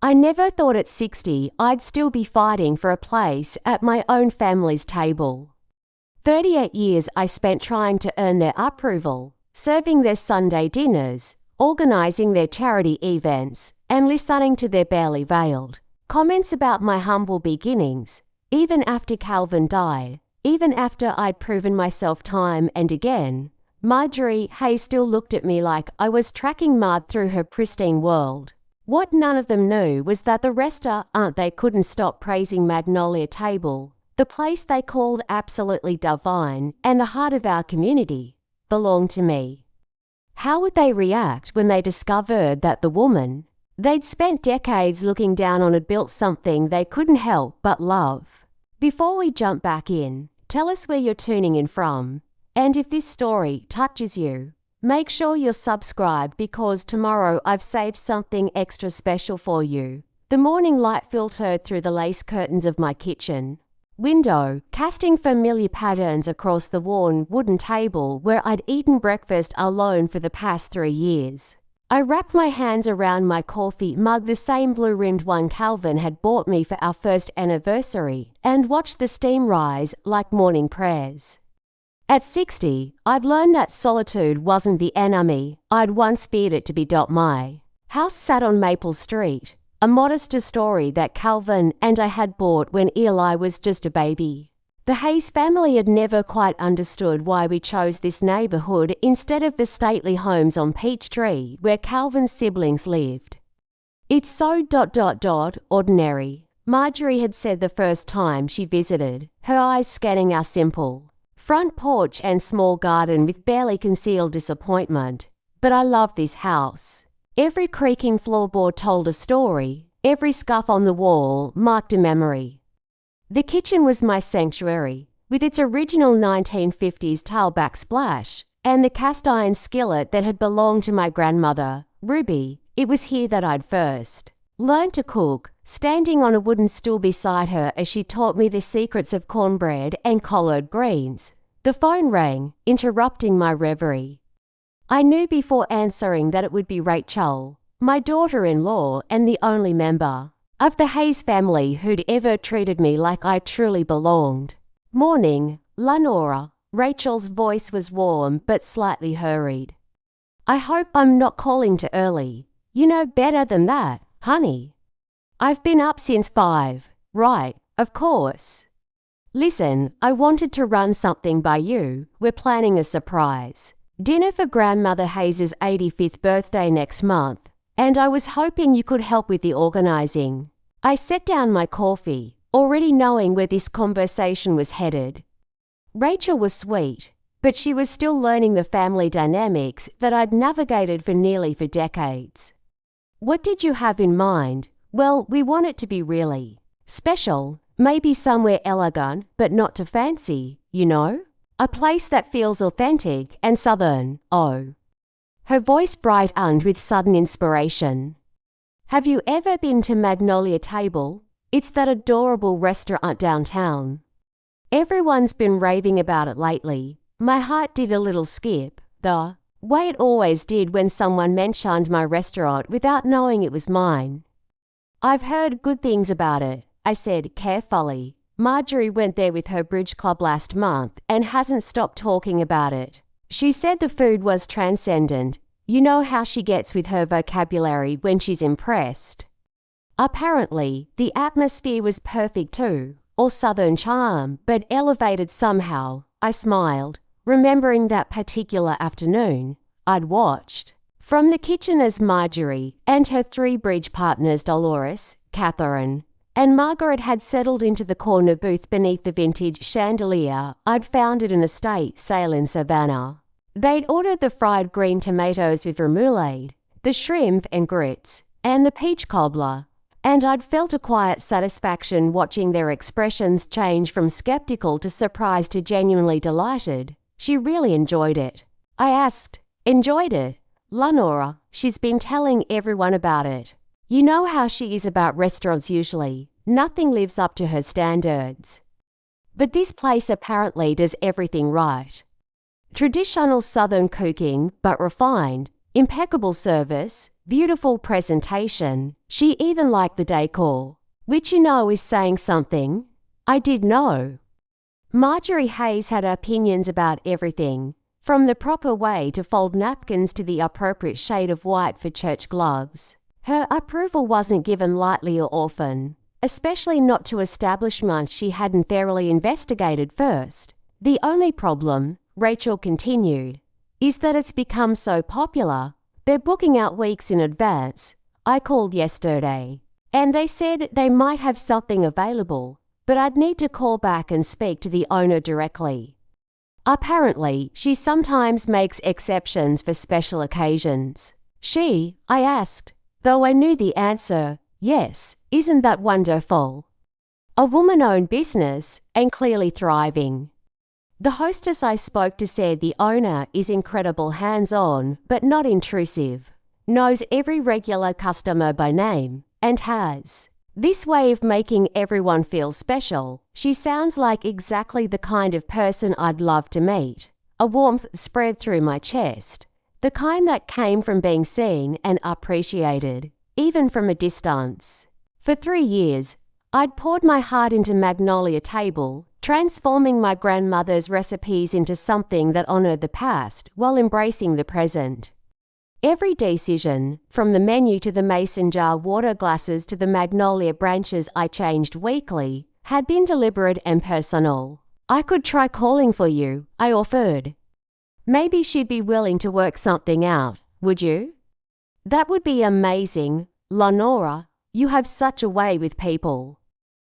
I never thought at 60 I'd still be fighting for a place at my own family's table. 38 years I spent trying to earn their approval, serving their Sunday dinners, organising their charity events, and listening to their barely veiled comments about my humble beginnings, even after Calvin died, even after I'd proven myself time and again. Marjorie Hayes still looked at me like I was tracking mud through her pristine world. What none of them knew was that the rest of they couldn't stop praising Magnolia Table, the place they called absolutely divine and the heart of our community, belonged to me. How would they react when they discovered that the woman they'd spent decades looking down on had built something they couldn't help but love? Before we jump back in, tell us where you're tuning in from, and if this story touches you, make sure you're subscribed because tomorrow I've saved something extra special for you. The morning light filtered through the lace curtains of my kitchen window, casting familiar patterns across the worn wooden table where I'd eaten breakfast alone for the past 3 years. I wrapped my hands around my coffee mug, the same blue-rimmed one Calvin had bought me for our first anniversary, and watched the steam rise like morning prayers. At 60, I'd learned that solitude wasn't the enemy I'd once feared it to be. My house sat on Maple Street, a modest story that Calvin and I had bought when Eli was just a baby. The Hayes family had never quite understood why we chose this neighbourhood instead of the stately homes on Peachtree where Calvin's siblings lived. It's so ordinary, Marjorie had said the first time she visited, her eyes scanning our simple front porch and small garden with barely concealed disappointment. But I love this house. Every creaking floorboard told a story, every scuff on the wall marked a memory. The kitchen was my sanctuary, with its original 1950s tile backsplash, and the cast iron skillet that had belonged to my grandmother, Ruby. It was here that I'd first learned to cook, standing on a wooden stool beside her as she taught me the secrets of cornbread and collard greens. The phone rang, interrupting my reverie. I knew before answering that it would be Rachel, my daughter-in-law and the only member of the Hayes family who'd ever treated me like I truly belonged. "Morning, Lenora." Rachel's voice was warm but slightly hurried. "I hope I'm not calling too early. You know better than that, honey. I've been up since 5. Right, of course. Listen, I wanted to run something by you. We're planning a surprise dinner for Grandmother Hayes' 85th birthday next month, and I was hoping you could help with the organising." I set down my coffee, already knowing where this conversation was headed. Rachel was sweet, but she was still learning the family dynamics that I'd navigated for nearly 4 decades. "What did you have in mind?" "Well, we want it to be really special, maybe somewhere elegant, but not too fancy, you know? A place that feels authentic and southern." "Oh." Her voice brightened with sudden inspiration. "Have you ever been to Magnolia Table? It's that adorable restaurant downtown. Everyone's been raving about it lately." My heart did a little skip, the way it always did when someone mentioned my restaurant without knowing it was mine. "I've heard good things about it," I said carefully. "Marjorie went there with her bridge club last month and hasn't stopped talking about it. She said the food was transcendent. You know how she gets with her vocabulary when she's impressed." Apparently, the atmosphere was perfect too, all southern charm, but elevated somehow. I smiled, remembering that particular afternoon I'd watched from the kitchen as Marjorie and her 3 bridge partners Dolores, Catherine, and Margaret had settled into the corner booth beneath the vintage chandelier I'd found at an estate sale in Savannah. They'd ordered the fried green tomatoes with remoulade, the shrimp and grits, and the peach cobbler, and I'd felt a quiet satisfaction watching their expressions change from skeptical to surprised to genuinely delighted. She really enjoyed it. I asked, "Enjoyed it?" "Lenora, she's been telling everyone about it. You know how she is about restaurants usually. Nothing lives up to her standards. But this place apparently does everything right. Traditional southern cooking, but refined, impeccable service, beautiful presentation. She even liked the decor, which you know is saying something. I did know. Marjorie Hayes had opinions about everything, from the proper way to fold napkins to the appropriate shade of white for church gloves. Her approval wasn't given lightly or often, especially not to establishments she hadn't thoroughly investigated first. The only problem, Rachel continued, is that it's become so popular. They're booking out weeks in advance. I called yesterday, and they said they might have something available, but I'd need to call back and speak to the owner directly. Apparently, she sometimes makes exceptions for special occasions. I asked, though I knew the answer, yes, isn't that wonderful? A woman-owned business, and clearly thriving. The hostess I spoke to said the owner is incredible hands-on, but not intrusive, knows every regular customer by name, and has this way of making everyone feel special. She sounds like exactly the kind of person I'd love to meet. A warmth spread through my chest, the kind that came from being seen and appreciated, even from a distance. For 3 years, I'd poured my heart into Magnolia Table, transforming my grandmother's recipes into something that honored the past while embracing the present. Every decision, from the menu to the mason jar water glasses to the magnolia branches I changed weekly, had been deliberate and personal. I could try calling for you, I offered. Maybe she'd be willing to work something out, would you? That would be amazing, Lenora. You have such a way with people.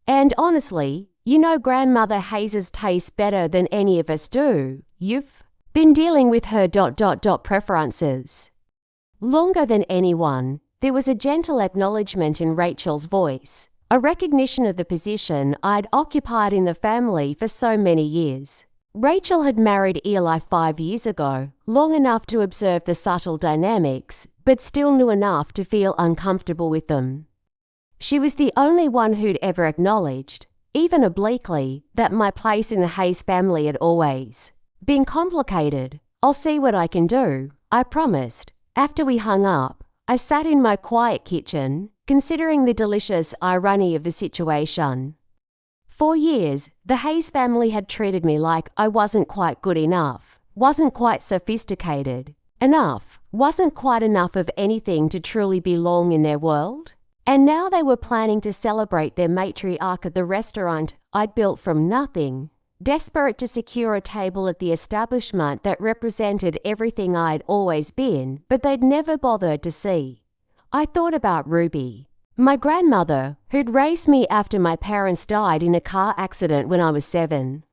And honestly, you know Grandmother Hayes' taste better than any of us do. You've been dealing with her preferences longer than anyone. There was a gentle acknowledgement in Rachel's voice, a recognition of the position I'd occupied in the family for so many years. Rachel had married Eli 5 years ago, long enough to observe the subtle dynamics, but still knew enough to feel uncomfortable with them. She was the only one who'd ever acknowledged, even obliquely, that my place in the Hayes family had always been complicated. I'll see what I can do, I promised. After we hung up, I sat in my quiet kitchen, considering the delicious irony of the situation. For years, the Hayes family had treated me like I wasn't quite good enough, wasn't quite sophisticated enough, wasn't quite enough of anything to truly belong in their world. And now they were planning to celebrate their matriarch at the restaurant I'd built from nothing, desperate to secure a table at the establishment that represented everything I'd always been, but they'd never bothered to see. I thought about Ruby, my grandmother, who'd raised me after my parents died in a car accident when I was 7.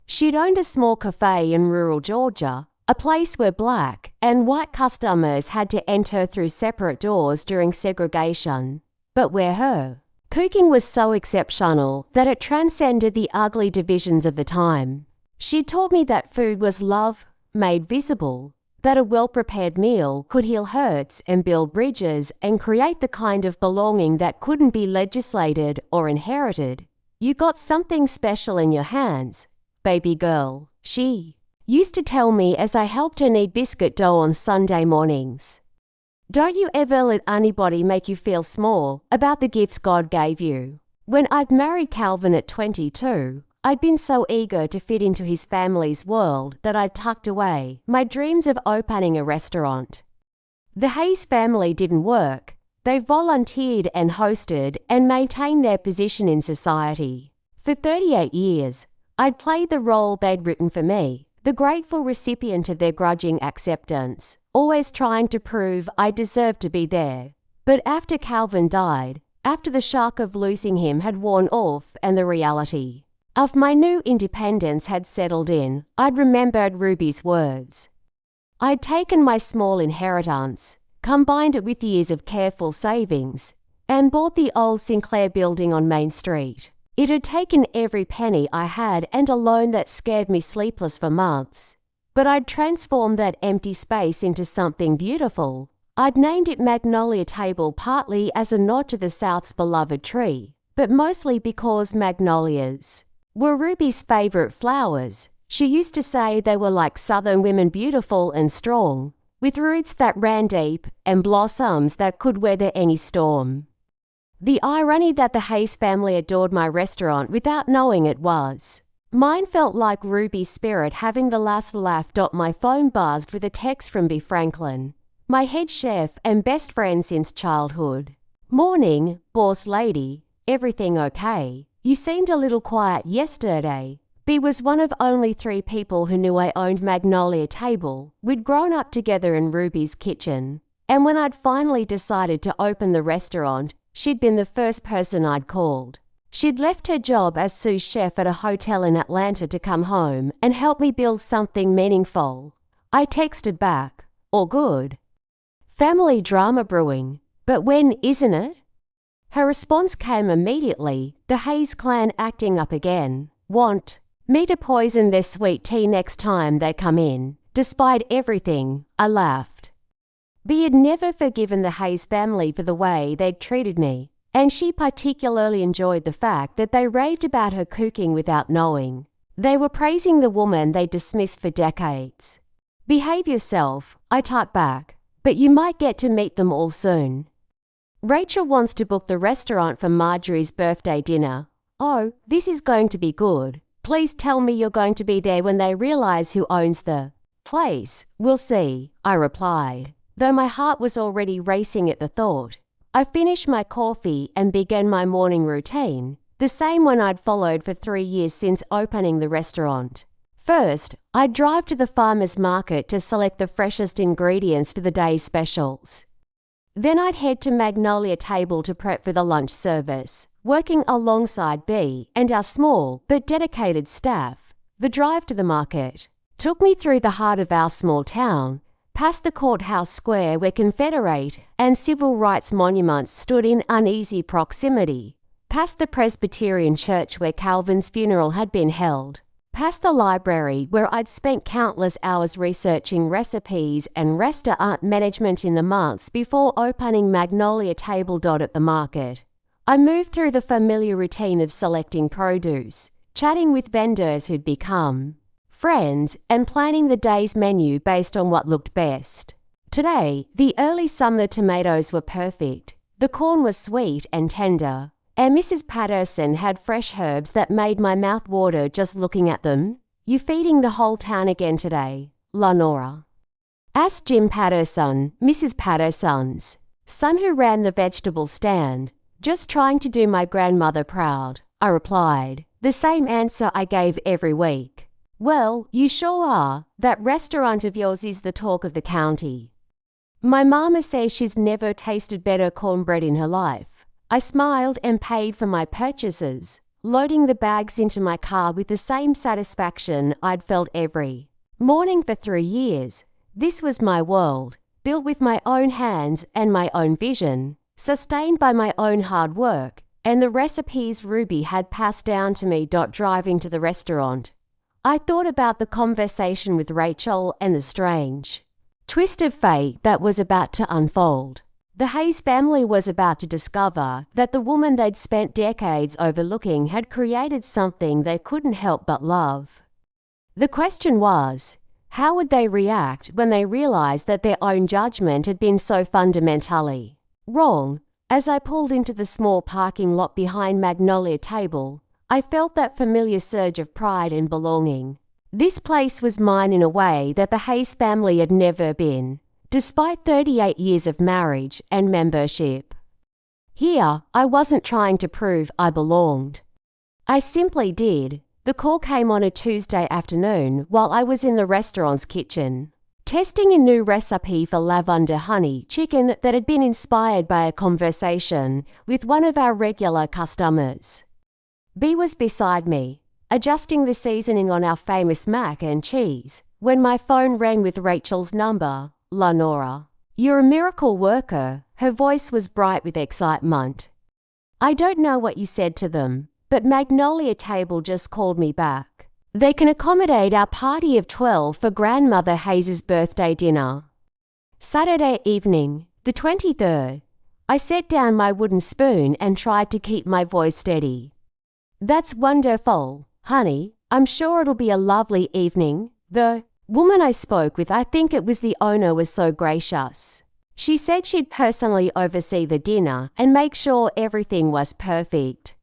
She'd owned a small cafe in rural Georgia, a place where black and white customers had to enter through separate doors during segregation, but where her cooking was so exceptional that it transcended the ugly divisions of the time. She taught me that food was love made visible, that a well-prepared meal could heal hurts and build bridges and create the kind of belonging that couldn't be legislated or inherited. You got something special in your hands, baby girl, she used to tell me as I helped her knead biscuit dough on Sunday mornings. Don't you ever let anybody make you feel small about the gifts God gave you. When I'd married Calvin at 22, I'd been so eager to fit into his family's world that I'd tucked away my dreams of opening a restaurant. The Hayes family didn't work. They volunteered and hosted and maintained their position in society. For 38 years, I'd played the role they'd written for me, the grateful recipient of their grudging acceptance, always trying to prove I deserved to be there. But after Calvin died, after the shock of losing him had worn off and the reality of my new independence had settled in, I'd remembered Ruby's words. I'd taken my small inheritance, combined it with years of careful savings, and bought the old Sinclair building on Main Street. It had taken every penny I had and a loan that scared me sleepless for months. But I'd transformed that empty space into something beautiful. I'd named it Magnolia Table partly as a nod to the South's beloved tree, but mostly because magnolias were Ruby's favourite flowers. She used to say they were like Southern women, beautiful and strong, with roots that ran deep and blossoms that could weather any storm. The irony that the Hayes family adored my restaurant without knowing it was. Mine felt like Ruby's spirit having the last laugh. My phone buzzed with a text from B. Franklin, my head chef and best friend since childhood. Morning, boss lady. Everything okay? You seemed a little quiet yesterday. B was one of only 3 people who knew I owned Magnolia Table. We'd grown up together in Ruby's kitchen. And when I'd finally decided to open the restaurant, she'd been the first person I'd called. She'd left her job as sous chef at a hotel in Atlanta to come home and help me build something meaningful. I texted back, all good. Family drama brewing, but when isn't it? Her response came immediately, the Hayes clan acting up again. Want me to poison their sweet tea next time they come in. Despite everything, I laughed. B had never forgiven the Hayes family for the way they'd treated me, and she particularly enjoyed the fact that they raved about her cooking without knowing. They were praising the woman they dismissed for decades. Behave yourself, I typed back, but you might get to meet them all soon. Rachel wants to book the restaurant for Marjorie's birthday dinner. Oh, this is going to be good. Please tell me you're going to be there when they realize who owns the place. We'll see, I replied, though my heart was already racing at the thought. I finished my coffee and began my morning routine, the same one I'd followed for 3 years since opening the restaurant. First, I'd drive to the farmer's market to select the freshest ingredients for the day's specials. Then I'd head to Magnolia Table to prep for the lunch service, working alongside B and our small but dedicated staff. The drive to the market took me through the heart of our small town, past the courthouse square where Confederate and civil rights monuments stood in uneasy proximity, past the Presbyterian church where Calvin's funeral had been held, past the library where I'd spent countless hours researching recipes and restaurant management in the months before opening Magnolia Table. At the market, I moved through the familiar routine of selecting produce, chatting with vendors who'd become friends, and planning the day's menu based on what looked best. Today, the early summer tomatoes were perfect. The corn was sweet and tender, and Mrs. Patterson had fresh herbs that made my mouth water just looking at them. You feeding the whole town again today, Lenora? Asked Jim Patterson, Mrs. Patterson's son who ran the vegetable stand. Just trying to do my grandmother proud, I replied, the same answer I gave every week. Well, you sure are. That restaurant of yours is the talk of the county. My mama says she's never tasted better cornbread in her life. I smiled and paid for my purchases, loading the bags into my car with the same satisfaction I'd felt every morning for 3 years. This was my world, built with my own hands and my own vision, sustained by my own hard work, and the recipes Ruby had passed down to me. Driving to the restaurant, I thought about the conversation with Rachel and the strange twist of fate that was about to unfold. The Hayes family was about to discover that the woman they'd spent decades overlooking had created something they couldn't help but love. The question was, how would they react when they realized that their own judgment had been so fundamentally wrong? As I pulled into the small parking lot behind Magnolia Table, I felt that familiar surge of pride and belonging. This place was mine in a way that the Hayes family had never been, despite 38 years of marriage and membership. Here, I wasn't trying to prove I belonged. I simply did. The call came on a Tuesday afternoon while I was in the restaurant's kitchen, testing a new recipe for lavender honey chicken that had been inspired by a conversation with one of our regular customers. B was beside me, adjusting the seasoning on our famous mac and cheese, when my phone rang with Rachel's number. Lenora, you're a miracle worker. Her voice was bright with excitement. I don't know what you said to them, but Magnolia Table just called me back. They can accommodate our party of 12 for Grandmother Hayes' birthday dinner. Saturday evening, the 23rd. I set down my wooden spoon and tried to keep my voice steady. That's wonderful, honey. I'm sure it'll be a lovely evening. The Woman I spoke with, I think it was the owner, was so gracious. She said she'd personally oversee the dinner and make sure everything was perfect.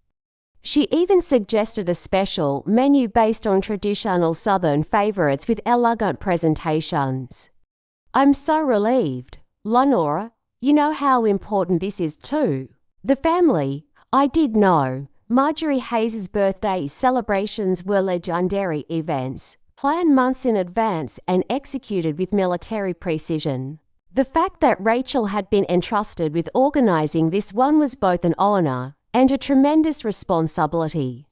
She even suggested a special menu based on traditional Southern favourites with elegant presentations. I'm so relieved. Lenora, you know how important this is too. The family, I did know. Marjorie Hayes' birthday celebrations were legendary events, planned months in advance and executed with military precision. The fact that Rachel had been entrusted with organising this one was both an honour and a tremendous responsibility.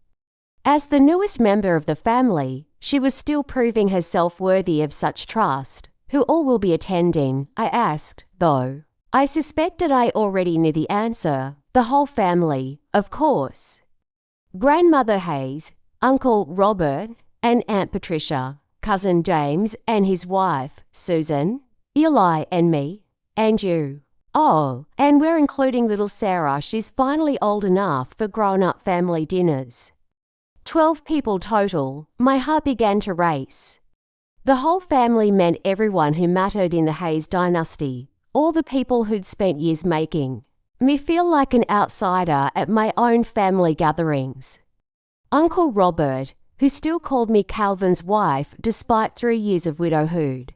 As the newest member of the family, she was still proving herself worthy of such trust. Who all will be attending? I asked, though. I suspected I already knew the answer. The whole family, of course. Grandmother Hayes, Uncle Robert, and Aunt Patricia, Cousin James and his wife, Susan, Eli and me, and you. Oh, and we're including little Sarah. She's finally old enough for grown-up family dinners. 12 people total. My heart began to race. The whole family meant everyone who mattered in the Hayes dynasty, all the people who'd spent years making me feel like an outsider at my own family gatherings. Uncle Robert, who still called me Calvin's wife despite 3 years of widowhood.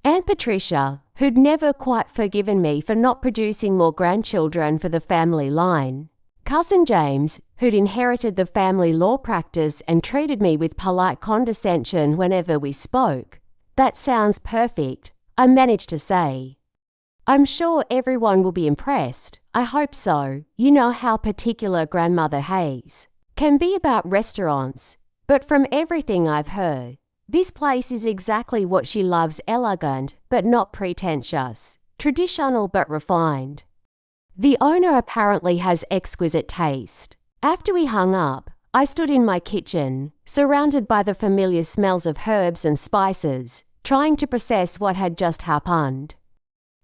Aunt Patricia, who'd never quite forgiven me for not producing more grandchildren for the family line. Cousin James, who'd inherited the family law practice and treated me with polite condescension whenever we spoke. That sounds perfect, I managed to say. I'm sure everyone will be impressed. I hope so. You know how particular Grandmother Hayes can be about restaurants, but from everything I've heard, this place is exactly what she loves: elegant but not pretentious, traditional but refined. The owner apparently has exquisite taste. After we hung up, I stood in my kitchen, surrounded by the familiar smells of herbs and spices, trying to process what had just happened.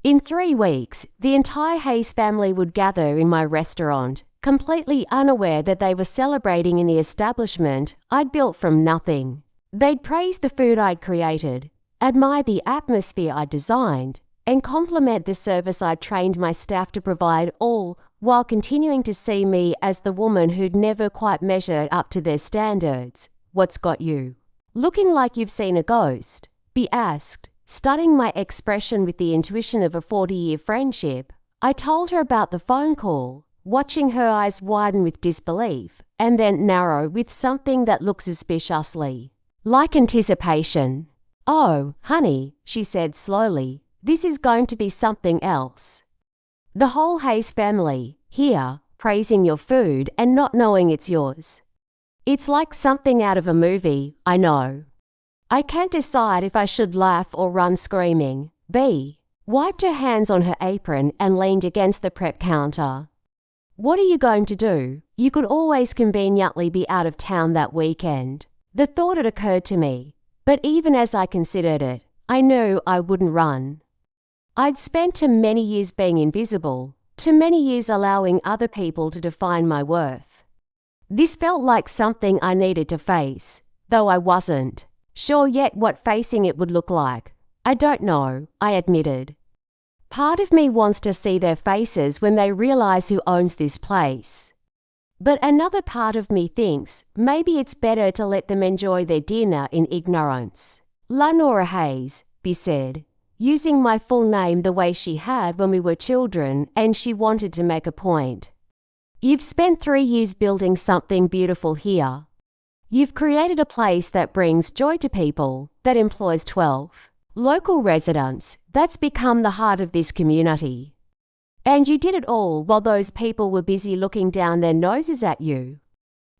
In 3 weeks, the entire Hayes family would gather in my restaurant, completely unaware that they were celebrating in the establishment I'd built from nothing. They'd praise the food I'd created, admire the atmosphere I'd designed, and compliment the service I'd trained my staff to provide, all while continuing to see me as the woman who'd never quite measured up to their standards. What's got you looking like you've seen a ghost? Be asked, studying my expression with the intuition of a 40-year friendship. I told her about the phone call, watching her eyes widen with disbelief and then narrow with something that looked suspiciously like anticipation. Oh, honey, she said slowly, this is going to be something else. The whole Hayes family, here, praising your food and not knowing it's yours. It's like something out of a movie, I know. I can't decide if I should laugh or run screaming. B wiped her hands on her apron and leaned against the prep counter. What are you going to do? You could always conveniently be out of town that weekend. The thought had occurred to me, but even as I considered it, I knew I wouldn't run. I'd spent too many years being invisible, too many years allowing other people to define my worth. This felt like something I needed to face, though I wasn't sure yet what facing it would look like. I don't know, I admitted. Part of me wants to see their faces when they realize who owns this place. But another part of me thinks maybe it's better to let them enjoy their dinner in ignorance. Lenora Hayes, B said, using my full name the way she had when we were children, and she wanted to make a point. You've spent 3 years building something beautiful here. You've created a place that brings joy to people, that employs 12 local residents, that's become the heart of this community. And you did it all while those people were busy looking down their noses at you.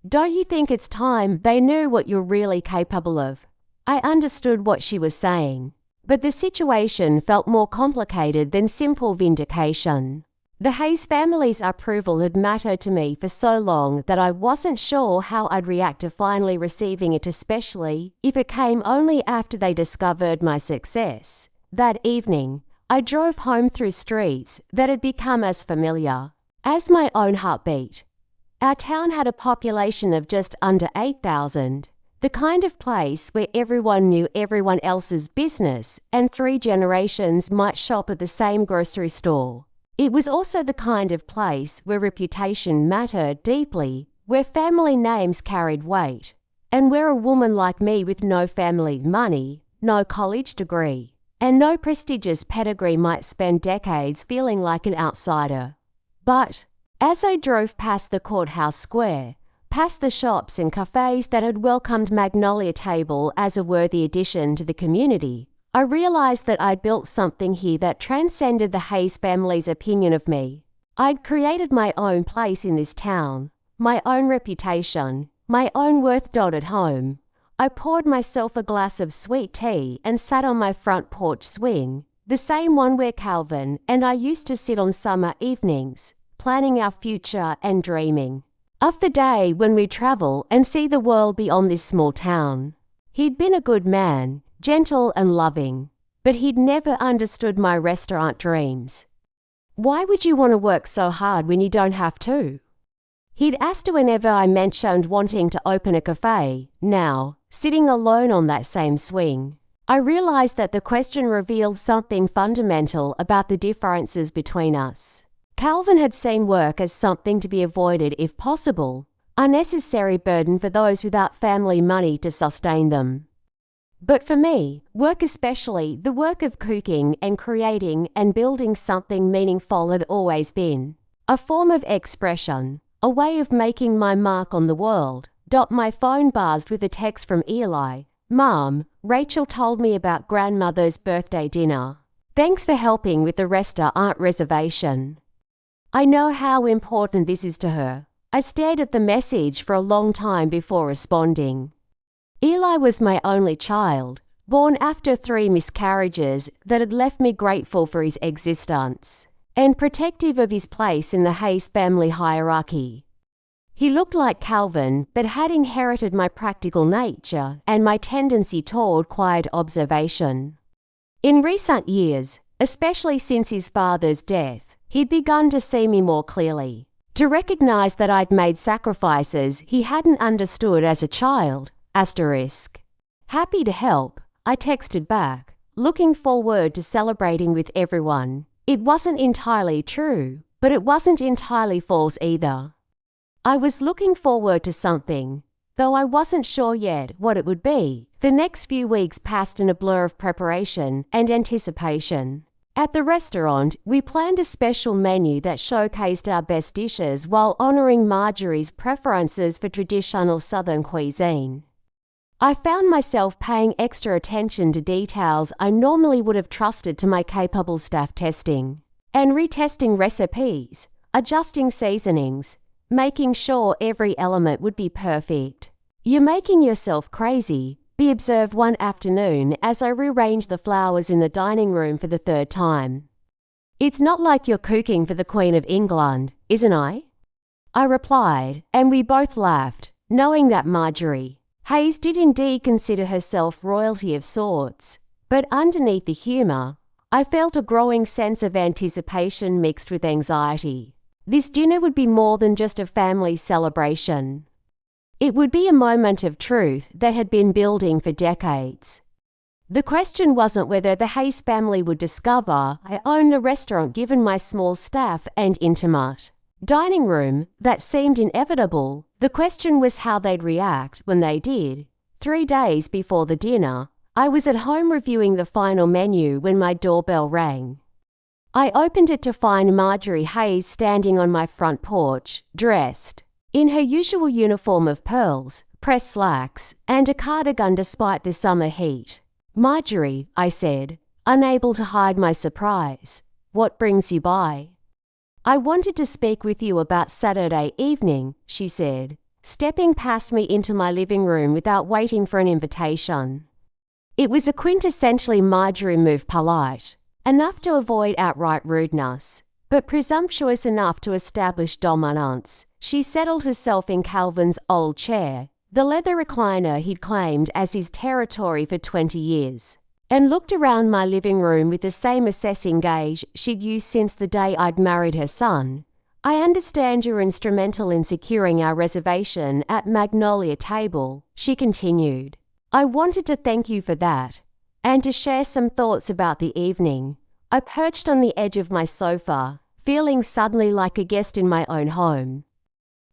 Don't you think it's time they knew what you're really capable of? I understood what she was saying, but the situation felt more complicated than simple vindication. The Hayes family's approval had mattered to me for so long that I wasn't sure how I'd react to finally receiving it, especially if it came only after they discovered my success. That evening, I drove home through streets that had become as familiar as my own heartbeat. Our town had a population of just under 8,000, The kind of place where everyone knew everyone else's business and 3 generations might shop at the same grocery store. It was also the kind of place where reputation mattered deeply, where family names carried weight, and where a woman like me with no family money, no college degree, and no prestigious pedigree might spend decades feeling like an outsider. But as I drove past the courthouse square, past the shops and cafes that had welcomed Magnolia Table as a worthy addition to the community, I realized that I'd built something here that transcended the Hayes family's opinion of me. I'd created my own place in this town, my own reputation, my own worth-dotted home. I poured myself a glass of sweet tea and sat on my front porch swing, the same one where Calvin and I used to sit on summer evenings, planning our future and dreaming of the day when we travel and see the world beyond this small town. He'd been a good man, gentle and loving, but he'd never understood my restaurant dreams. "Why would you want to work so hard when you don't have to?" He'd asked whenever I mentioned wanting to open a cafe. Now, sitting alone on that same swing, I realized that the question revealed something fundamental about the differences between us. Calvin had seen work as something to be avoided if possible, a necessary burden for those without family money to sustain them. But for me, work, especially the work of cooking and creating and building something meaningful, had always been a form of expression, a way of making my mark on the world. My phone buzzed with a text from Eli. "Mom, Rachel told me about grandmother's birthday dinner. Thanks for helping with the restaurant reservation." I know how important this is to her. I stared at the message for a long time before responding. Eli was my only child, born after 3 miscarriages that had left me grateful for his existence and protective of his place in the Hayes family hierarchy. He looked like Calvin, but had inherited my practical nature and my tendency toward quiet observation. In recent years, especially since his father's death, he'd begun to see me more clearly, to recognize that I'd made sacrifices he hadn't understood as a child. Happy to help, I texted back, looking forward to celebrating with everyone. It wasn't entirely true, but it wasn't entirely false either. I was looking forward to something, though I wasn't sure yet what it would be. The next few weeks passed in a blur of preparation and anticipation. At the restaurant, we planned a special menu that showcased our best dishes while honoring Marjorie's preferences for traditional Southern cuisine. I found myself paying extra attention to details I normally would have trusted to my capable staff, testing and retesting recipes, adjusting seasonings, making sure every element would be perfect. "You're making yourself crazy," he observed one afternoon as I rearranged the flowers in the dining room for the 3rd time. "It's not like you're cooking for the Queen of England, isn't I?" I replied, and we both laughed, knowing that Marjorie Hayes did indeed consider herself royalty of sorts. But underneath the humour, I felt a growing sense of anticipation mixed with anxiety. This dinner would be more than just a family celebration. It would be a moment of truth that had been building for decades. The question wasn't whether the Hayes family would discover I owned the restaurant given my small staff and intimate dining room that seemed inevitable. The question was how they'd react when they did. 3 days before the dinner, I was at home reviewing the final menu when my doorbell rang. I opened it to find Marjorie Hayes standing on my front porch, dressed in her usual uniform of pearls, pressed slacks, and a cardigan despite the summer heat. "Marjorie," I said, unable to hide my surprise, "what brings you by?" "I wanted to speak with you about Saturday evening," she said, stepping past me into my living room without waiting for an invitation. It was a quintessentially Marjorie move, polite enough to avoid outright rudeness, but presumptuous enough to establish dominance. She settled herself in Calvin's old chair, the leather recliner he'd claimed as his territory for 20 years, and looked around my living room with the same assessing gaze she'd used since the day I'd married her son. I understand you're instrumental in securing our reservation at Magnolia Table, she continued. I wanted to thank you for that, and to share some thoughts about the evening. I perched on the edge of my sofa, feeling suddenly like a guest in my own home.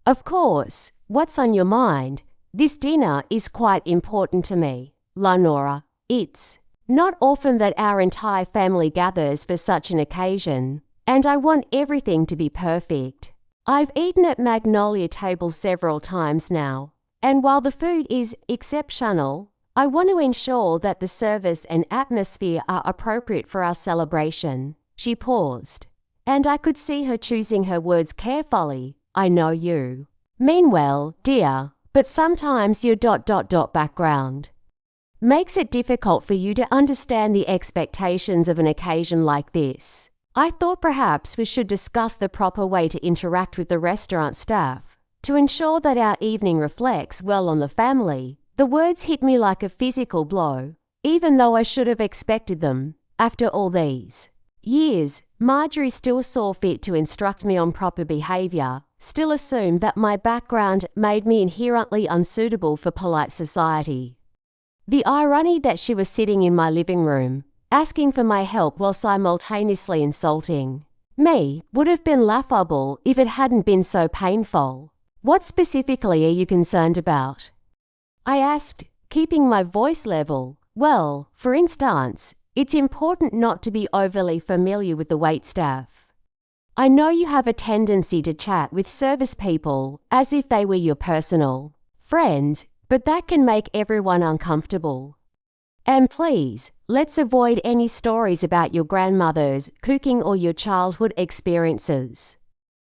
Of course, what's on your mind? This dinner is quite important to me, Lenora. It's not often that our entire family gathers for such an occasion, and I want everything to be perfect. I've eaten at Magnolia Table several times now, and while the food is exceptional, I want to ensure that the service and atmosphere are appropriate for our celebration. She paused, and I could see her choosing her words carefully. I know you mean well, dear, but sometimes your background makes it difficult for you to understand the expectations of an occasion like this. I thought perhaps we should discuss the proper way to interact with the restaurant staff to ensure that our evening reflects well on the family. The words hit me like a physical blow, even though I should have expected them. After all these years, Marjorie still saw fit to instruct me on proper behaviour, still assumed that my background made me inherently unsuitable for polite society. The irony that she was sitting in my living room, asking for my help while simultaneously insulting me, would have been laughable if it hadn't been so painful. What specifically are you concerned about? I asked, keeping my voice level. Well, for instance, it's important not to be overly familiar with the waitstaff. I know you have a tendency to chat with service people as if they were your personal friends, but that can make everyone uncomfortable. And please, let's avoid any stories about your grandmother's cooking or your childhood experiences.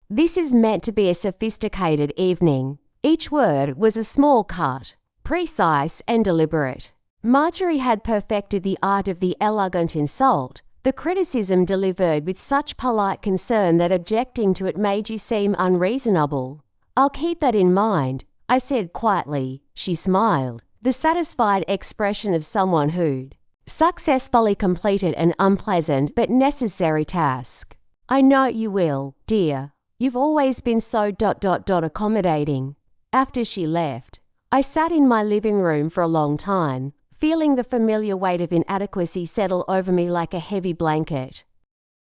This is meant to be a sophisticated evening. Each word was a small cut, precise and deliberate. Marjorie had perfected the art of the elegant insult, the criticism delivered with such polite concern that objecting to it made you seem unreasonable. I'll keep that in mind, I said quietly. She smiled, the satisfied expression of someone who'd successfully completed an unpleasant but necessary task. I know you will, dear. You've always been so accommodating. After she left, I sat in my living room for a long time, feeling the familiar weight of inadequacy settle over me like a heavy blanket.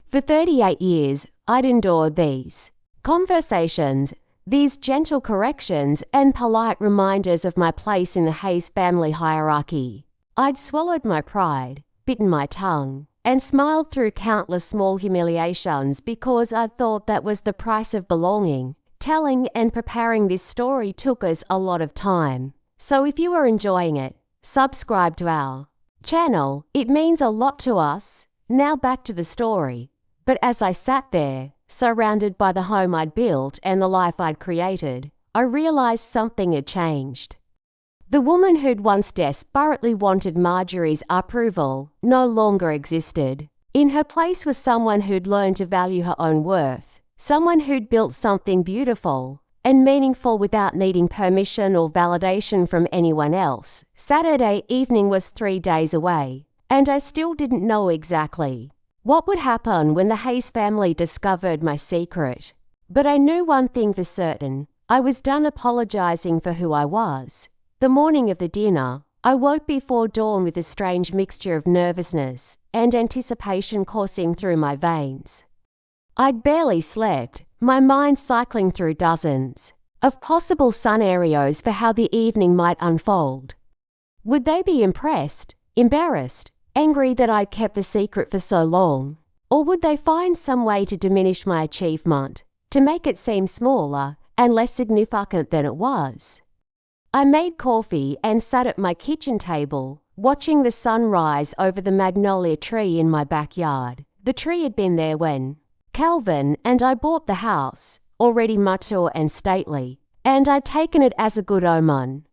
For 38 years, I'd endured these conversations, these gentle corrections and polite reminders of my place in the Hayes family hierarchy. I'd swallowed my pride, bitten my tongue, and smiled through countless small humiliations because I thought that was the price of belonging. Telling and preparing this story took us a lot of time. So if you are enjoying it, subscribe to our channel. It means a lot to us. Now back to the story. But as I sat there, surrounded by the home I'd built and the life I'd created, I realized something had changed. The woman who'd once desperately wanted Marjorie's approval no longer existed. In her place was someone who'd learned to value her own worth, someone who'd built something beautiful and meaningful without needing permission or validation from anyone else. Saturday evening was 3 days away, and I still didn't know exactly what would happen when the Hayes family discovered my secret. But I knew one thing for certain. I was done apologizing for who I was. The morning of the dinner, I woke before dawn with a strange mixture of nervousness and anticipation coursing through my veins. I'd barely slept, my mind cycling through dozens of possible scenarios for how the evening might unfold. Would they be impressed, embarrassed, angry that I'd kept the secret for so long? Or would they find some way to diminish my achievement, to make it seem smaller and less significant than it was? I made coffee and sat at my kitchen table, watching the sun rise over the magnolia tree in my backyard. The tree had been there when Calvin and I bought the house, already mature and stately, and I'd taken it as a good omen.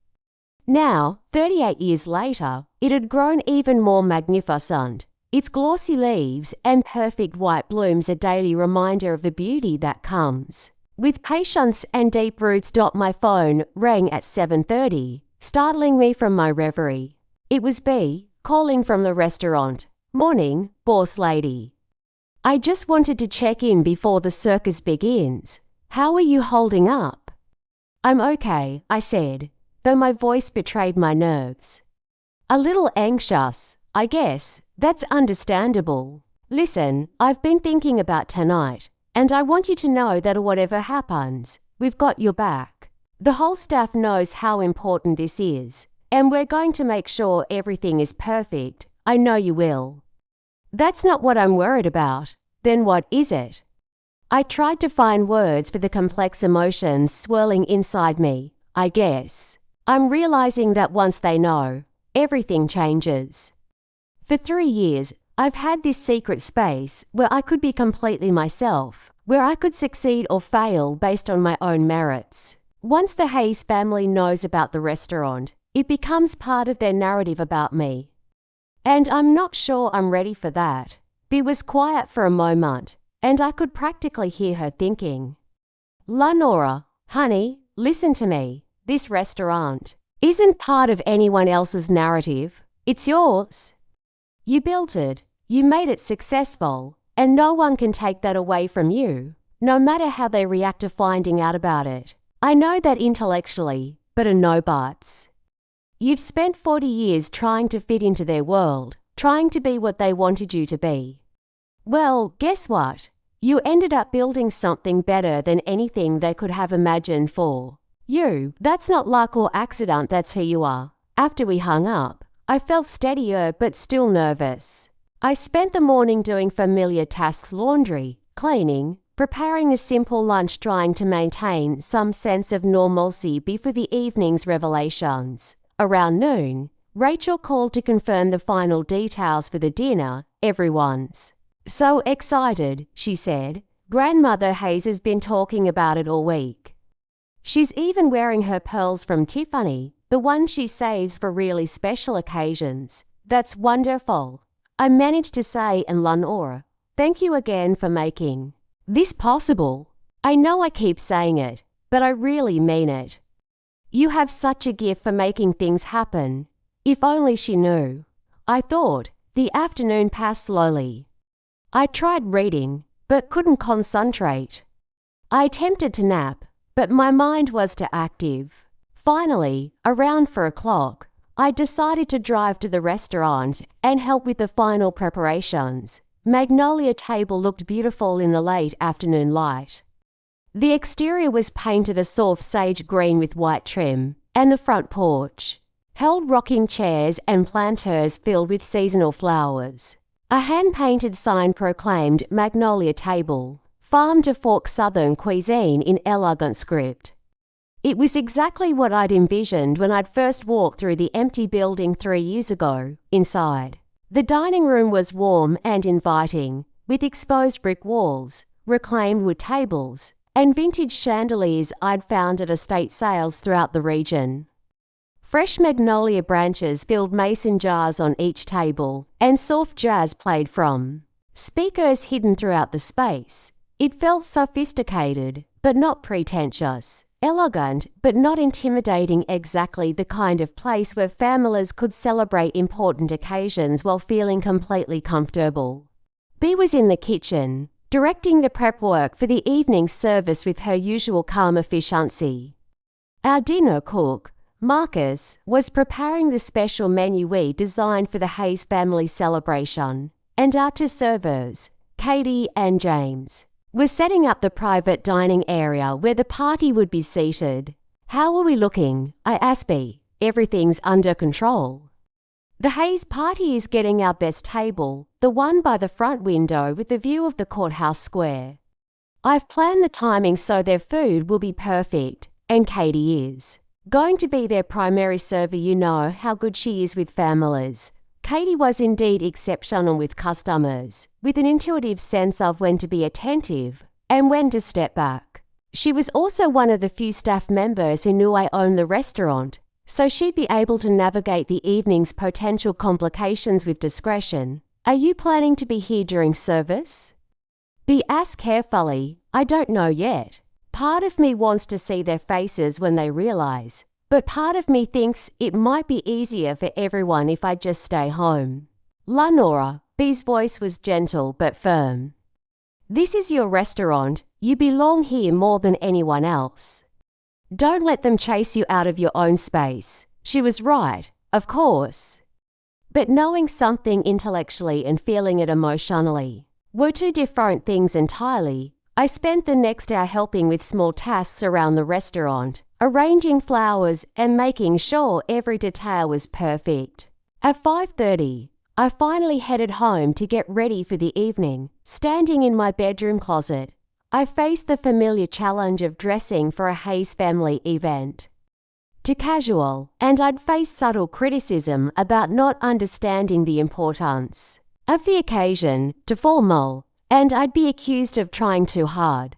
Now, 38 years later, it had grown even more magnificent. Its glossy leaves and perfect white blooms a daily reminder of the beauty that comes with patience and deep roots. My phone rang at 7:30, startling me from my reverie. It was B, calling from the restaurant. "Morning, boss lady." I just wanted to check in before the circus begins. How are you holding up? I'm okay, I said, though my voice betrayed my nerves. A little anxious, I guess. That's understandable. Listen, I've been thinking about tonight, and I want you to know that whatever happens, we've got your back. The whole staff knows how important this is, and we're going to make sure everything is perfect. I know you will. That's not what I'm worried about. Then what is it? I tried to find words for the complex emotions swirling inside me. I guess I'm realizing that once they know, everything changes. For 3 years, I've had this secret space where I could be completely myself, where I could succeed or fail based on my own merits. Once the Hayes family knows about the restaurant, it becomes part of their narrative about me. And I'm not sure I'm ready for that. Bea was quiet for a moment, and I could practically hear her thinking. Lenora, honey, listen to me. This restaurant isn't part of anyone else's narrative. It's yours. You built it, you made it successful, and no one can take that away from you, no matter how they react to finding out about it. I know that intellectually, but are no buts. You've spent 40 years trying to fit into their world, trying to be what they wanted you to be. Well, guess what? You ended up building something better than anything they could have imagined for you. That's not luck or accident, that's who you are. After we hung up, I felt steadier but still nervous. I spent the morning doing familiar tasks: laundry, cleaning, preparing a simple lunch, trying to maintain some sense of normalcy before the evening's revelations. Around noon, Rachel called to confirm the final details for the dinner. Everyone's so excited, she said. Grandmother Hayes has been talking about it all week. She's even wearing her pearls from Tiffany, the one she saves for really special occasions. That's wonderful. I managed to say, and Lenora, thank you again for making this possible. I know I keep saying it, but I really mean it. You have such a gift for making things happen. If only she knew. I thought. The afternoon passed slowly. I tried reading, but couldn't concentrate. I attempted to nap, but my mind was too active. Finally, around 4 o'clock, I decided to drive to the restaurant and help with the final preparations. Magnolia Table looked beautiful in the late afternoon light. The exterior was painted a soft sage green with white trim, and the front porch held rocking chairs and planters filled with seasonal flowers. A hand-painted sign proclaimed Magnolia Table, farm to fork Southern cuisine in elegant script. It was exactly what I'd envisioned when I'd first walked through the empty building 3 years ago. Inside, the dining room was warm and inviting, with exposed brick walls, reclaimed wood tables, and vintage chandeliers I'd found at estate sales throughout the region. Fresh magnolia branches filled mason jars on each table, and soft jazz played from speakers hidden throughout the space. It felt sophisticated, but not pretentious. Elegant, but not intimidating, exactly the kind of place where families could celebrate important occasions while feeling completely comfortable. Bea was in the kitchen, directing the prep work for the evening service with her usual calm efficiency. Our dinner cook, Marcus, was preparing the special menu we designed for the Hayes family celebration, and our two servers, Katie and James, were setting up the private dining area where the party would be seated. How are we looking? I asked Bea. Everything's under control. The Hayes party is getting our best table, the one by the front window with the view of the courthouse square. I've planned the timing so their food will be perfect, and Katie is going to be their primary server. You know how good she is with families. Katie was indeed exceptional with customers, with an intuitive sense of when to be attentive and when to step back. She was also one of the few staff members who knew I owned the restaurant, so she'd be able to navigate the evening's potential complications with discretion. Are you planning to be here during service? Bea asked carefully. I don't know yet. Part of me wants to see their faces when they realize, but part of me thinks it might be easier for everyone if I just stay home. Lenora, Bea's voice was gentle but firm. This is your restaurant. You belong here more than anyone else. Don't let them chase you out of your own space. She was right, of course. But knowing something intellectually and feeling it emotionally were two different things entirely. I spent the next hour helping with small tasks around the restaurant, arranging flowers and making sure every detail was perfect. At 5:30, I finally headed home to get ready for the evening. Standing in my bedroom closet, I faced the familiar challenge of dressing for a Hayes family event. To casual, and I'd face subtle criticism about not understanding the importance of the occasion, to formal, and I'd be accused of trying too hard.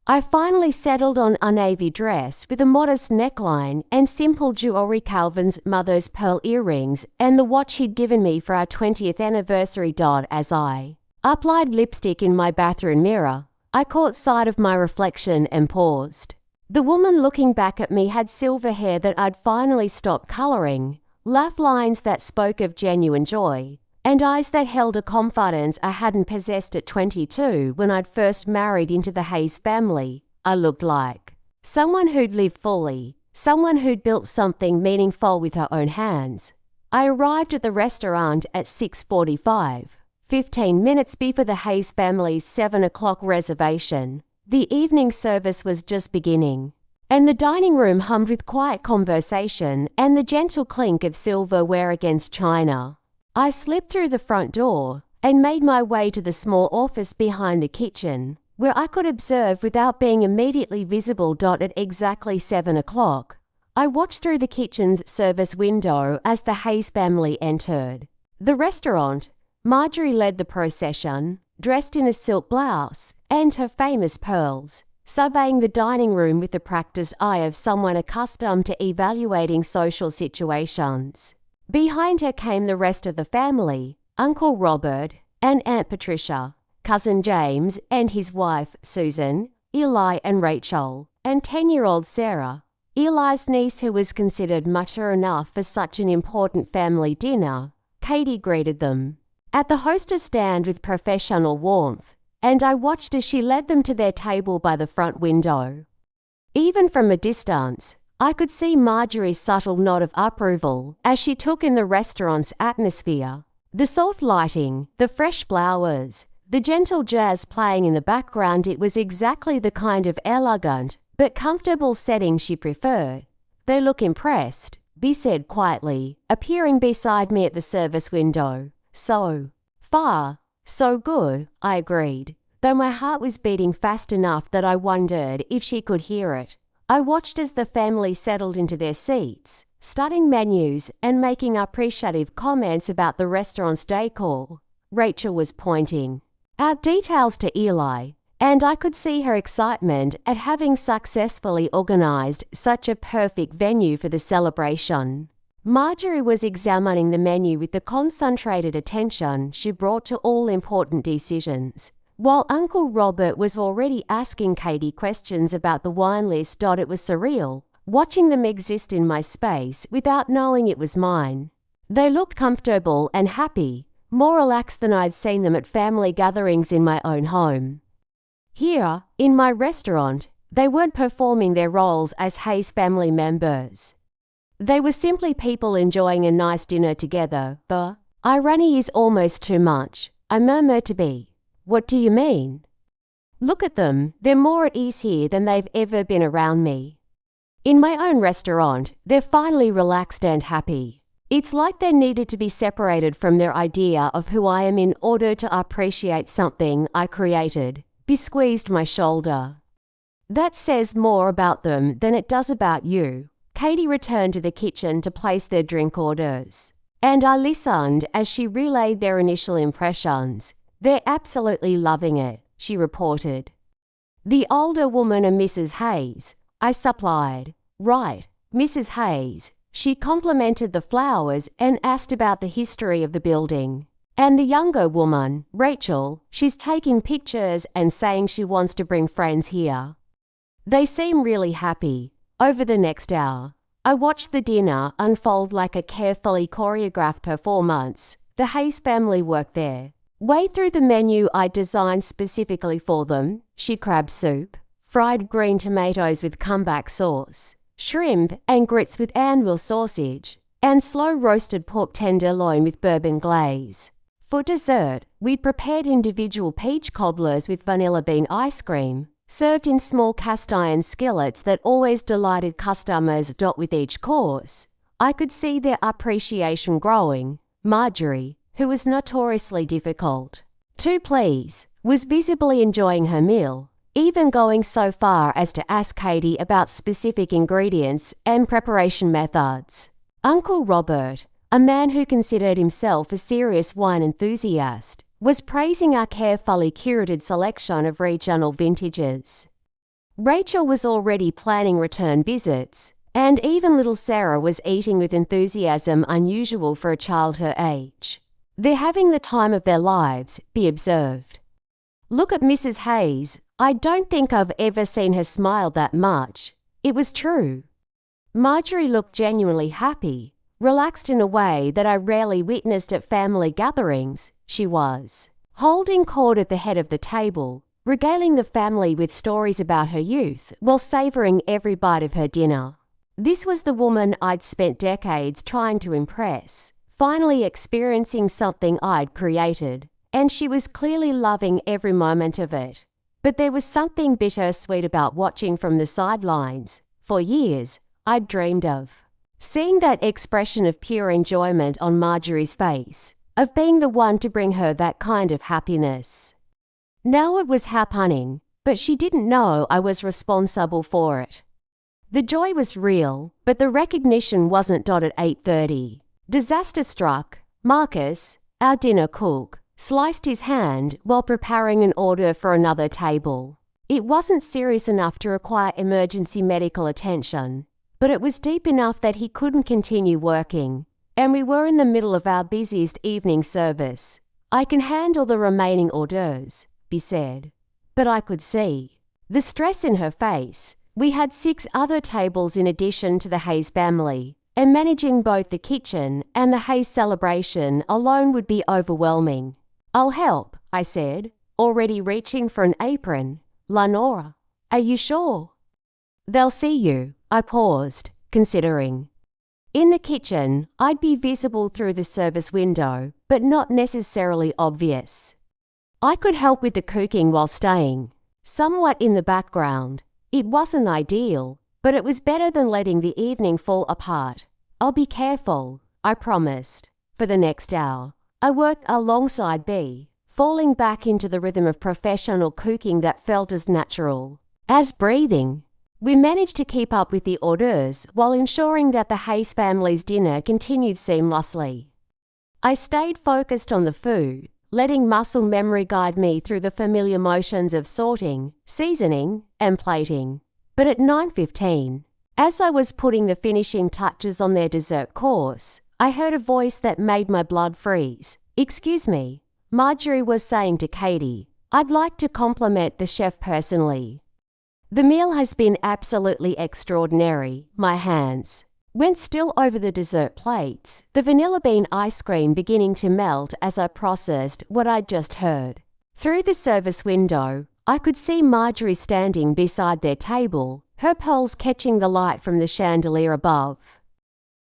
I finally settled on a navy dress with a modest neckline and simple jewelry, Calvin's mother's pearl earrings and the watch he'd given me for our 20th anniversary. As I applied lipstick in my bathroom mirror, I caught sight of my reflection and paused. The woman looking back at me had silver hair that I'd finally stopped colouring, laugh lines that spoke of genuine joy, and eyes that held a confidence I hadn't possessed at 22 when I'd first married into the Hayes family. I looked like someone who'd lived fully, someone who'd built something meaningful with her own hands. I arrived at the restaurant at 6:45, 15 minutes before the Hayes family's 7 o'clock reservation. The evening service was just beginning, and the dining room hummed with quiet conversation and the gentle clink of silverware against china. I slipped through the front door and made my way to the small office behind the kitchen, where I could observe without being immediately visible. At exactly 7 o'clock, I watched through the kitchen's service window as the Hayes family entered the restaurant. Marjorie led the procession, dressed in a silk blouse and her famous pearls, surveying the dining room with the practiced eye of someone accustomed to evaluating social situations. Behind her came the rest of the family, Uncle Robert and Aunt Patricia, Cousin James and his wife Susan, Eli and Rachel, and 10-year-old Sarah, Eli's niece, who was considered mature enough for such an important family dinner. Katie greeted them at the hostess stand with professional warmth, and I watched as she led them to their table by the front window. Even from a distance, I could see Marjorie's subtle nod of approval as she took in the restaurant's atmosphere. The soft lighting, the fresh flowers, the gentle jazz playing in the background. It was exactly the kind of elegant but comfortable setting she preferred. "They look impressed," Bea said quietly, appearing beside me at the service window. "So far, so good," I agreed, though my heart was beating fast enough that I wondered if she could hear it. I watched as the family settled into their seats, studying menus and making appreciative comments about the restaurant's decor. Rachel was pointing out details to Eli, and I could see her excitement at having successfully organised such a perfect venue for the celebration. Marjorie was examining the menu with the concentrated attention she brought to all important decisions, while Uncle Robert was already asking Katie questions about the wine list. It was surreal, watching them exist in my space without knowing it was mine. They looked comfortable and happy, more relaxed than I'd seen them at family gatherings in my own home. Here, in my restaurant, they weren't performing their roles as Hayes family members. They were simply people enjoying a nice dinner together. "The irony is almost too much," I murmured to Bea. "What do you mean?" "Look at them. They're more at ease here than they've ever been around me. In my own restaurant, they're finally relaxed and happy. It's like they needed to be separated from their idea of who I am in order to appreciate something I created." Bea squeezed my shoulder. "That says more about them than it does about you." Katie returned to the kitchen to place their drink orders, and I listened as she relayed their initial impressions. "They're absolutely loving it," she reported. "The older woman, a Mrs. Hayes," I supplied. "Right, Mrs. Hayes." She complimented the flowers and asked about the history of the building. "And the younger woman, Rachel, she's taking pictures and saying she wants to bring friends here." They seem really happy. Over the next hour, I watched the dinner unfold like a carefully choreographed performance. The Hayes family worked there Way through the menu I designed specifically for them: she crab soup, fried green tomatoes with comeback sauce, shrimp and grits with anvil sausage, and slow-roasted pork tenderloin with bourbon glaze. For dessert, we'd prepared individual peach cobblers with vanilla bean ice cream, served in small cast-iron skillets that always delighted customers. With each course, I could see their appreciation growing. Marjorie, who was notoriously difficult to please, was visibly enjoying her meal, even going so far as to ask Katie about specific ingredients and preparation methods. Uncle Robert, a man who considered himself a serious wine enthusiast, was praising our carefully curated selection of regional vintages. Rachel was already planning return visits, and even little Sarah was eating with enthusiasm unusual for a child her age. "They're having the time of their lives," Bea observed. "Look at Mrs. Hayes. I don't think I've ever seen her smile that much." It was true. Marjorie looked genuinely happy, relaxed in a way that I rarely witnessed at family gatherings. She was holding court at the head of the table, regaling the family with stories about her youth while savouring every bite of her dinner. This was the woman I'd spent decades trying to impress, finally experiencing something I'd created, and she was clearly loving every moment of it. But there was something bittersweet about watching from the sidelines. For years, I'd dreamed of seeing that expression of pure enjoyment on Marjorie's face, of being the one to bring her that kind of happiness. Now it was happening, but she didn't know I was responsible for it. The joy was real, but the recognition wasn't. At 8:30, disaster struck. Marcus, our dinner cook, sliced his hand while preparing an order for another table. It wasn't serious enough to require emergency medical attention, but it was deep enough that he couldn't continue working, and we were in the middle of our busiest evening service. "I can handle the remaining hors d'oeuvres," Bea said. But I could see the stress in her face. We had 6 other tables in addition to the Hayes family, and managing both the kitchen and the Hayes celebration alone would be overwhelming. "I'll help," I said, already reaching for an apron. "Lenora, are you sure?" "They'll see you." I paused, considering. In the kitchen, I'd be visible through the service window, but not necessarily obvious. I could help with the cooking while staying somewhat in the background. It wasn't ideal, but it was better than letting the evening fall apart. "I'll be careful," I promised. For the next hour, I worked alongside Bea, falling back into the rhythm of professional cooking that felt as natural as breathing. We managed to keep up with the hors d'oeuvres while ensuring that the Hayes family's dinner continued seamlessly. I stayed focused on the food, letting muscle memory guide me through the familiar motions of sorting, seasoning, and plating. But at 9:15, as I was putting the finishing touches on their dessert course, I heard a voice that made my blood freeze. "Excuse me," Marjorie was saying to Katie. "I'd like to compliment the chef personally. The meal has been absolutely extraordinary." My hands went still over the dessert plates, the vanilla bean ice cream beginning to melt as I processed what I'd just heard. Through the service window, I could see Marjorie standing beside their table, her pearls catching the light from the chandelier above.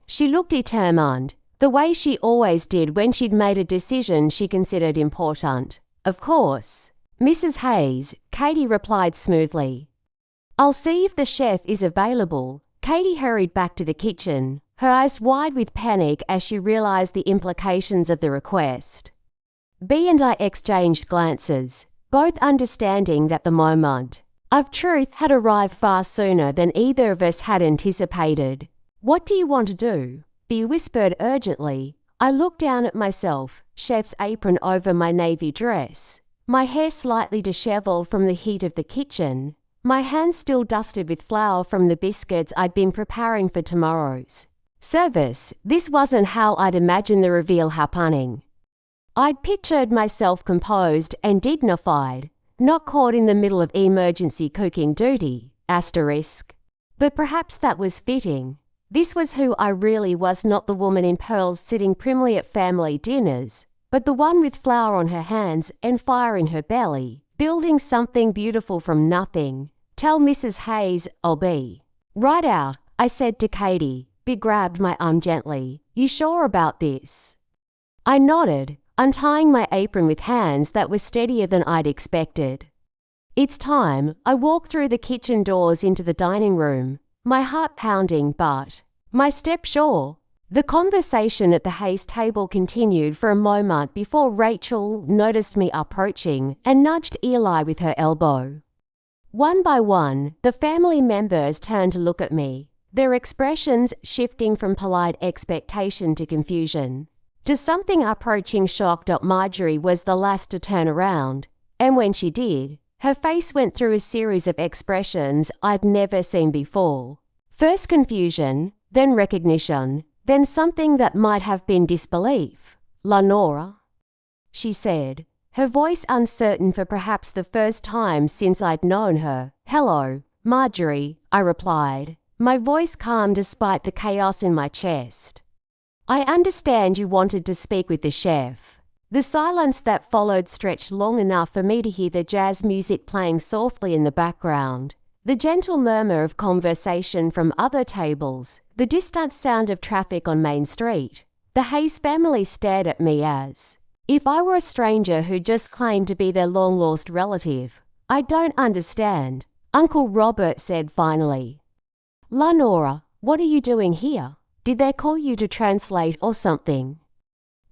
She looked determined, the way she always did when she'd made a decision she considered important. "Of course, Mrs. Hayes," Katie replied smoothly. "I'll see if the chef is available." Katie hurried back to the kitchen, her eyes wide with panic as she realized the implications of the request. Bea and I exchanged glances, both understanding that the moment of truth had arrived far sooner than either of us had anticipated. "What do you want to do?" Bea whispered urgently. I looked down at myself, chef's apron over my navy dress, my hair slightly disheveled from the heat of the kitchen, my hands still dusted with flour from the biscuits I'd been preparing for tomorrow's service. This wasn't how I'd imagined the reveal happening. I'd pictured myself composed and dignified, not caught in the middle of emergency cooking duty, asterisk. But perhaps that was fitting. This was who I really was, not the woman in pearls sitting primly at family dinners, but the one with flour on her hands and fire in her belly, building something beautiful from nothing. Tell Mrs. Hayes I'll be. Right out, I said to Katie. Big grabbed my arm gently. You sure about this? I nodded, untying my apron with hands that were steadier than I'd expected. It's time. I walked through the kitchen doors into the dining room, my heart pounding, but my step sure. The conversation at the Hayes table continued for a moment before Rachel noticed me approaching and nudged Eli with her elbow. One by one, the family members turned to look at me, their expressions shifting from polite expectation to confusion, to something approaching shock. Marjorie was the last to turn around, and when she did, her face went through a series of expressions I'd never seen before. First confusion, then recognition, then something that might have been disbelief. Lenora, she said, her voice uncertain for perhaps the first time since I'd known her. Hello, Marjorie, I replied, my voice calm despite the chaos in my chest. I understand you wanted to speak with the chef. The silence that followed stretched long enough for me to hear the jazz music playing softly in the background, the gentle murmur of conversation from other tables, the distant sound of traffic on Main Street. The Hayes family stared at me as if I were a stranger who just claimed to be their long-lost relative. I don't understand, Uncle Robert said finally. Lenora, what are you doing here? Did they call you to translate or something?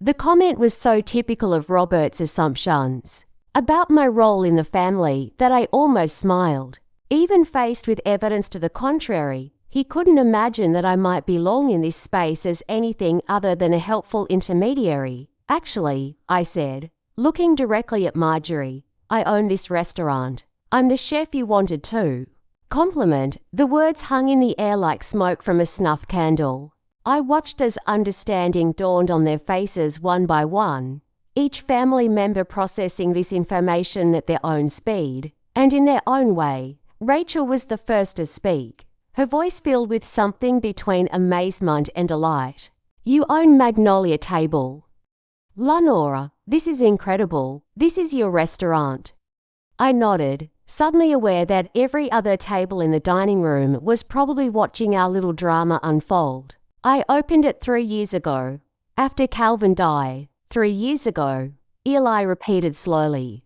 The comment was so typical of Robert's assumptions about my role in the family that I almost smiled. Even faced with evidence to the contrary, he couldn't imagine that I might belong in this space as anything other than a helpful intermediary. Actually, I said, looking directly at Marjorie, I own this restaurant. I'm the chef you wanted to. Compliment, the words hung in the air like smoke from a snuff candle. I watched as understanding dawned on their faces one by one, each family member processing this information at their own speed, and in their own way. Rachel was the first to speak, her voice filled with something between amazement and delight. You own Magnolia Table. Lenora, this is incredible. This is your restaurant. I nodded, suddenly aware that every other table in the dining room was probably watching our little drama unfold. I opened it 3 years ago. After Calvin died, 3 years ago, Eli repeated slowly.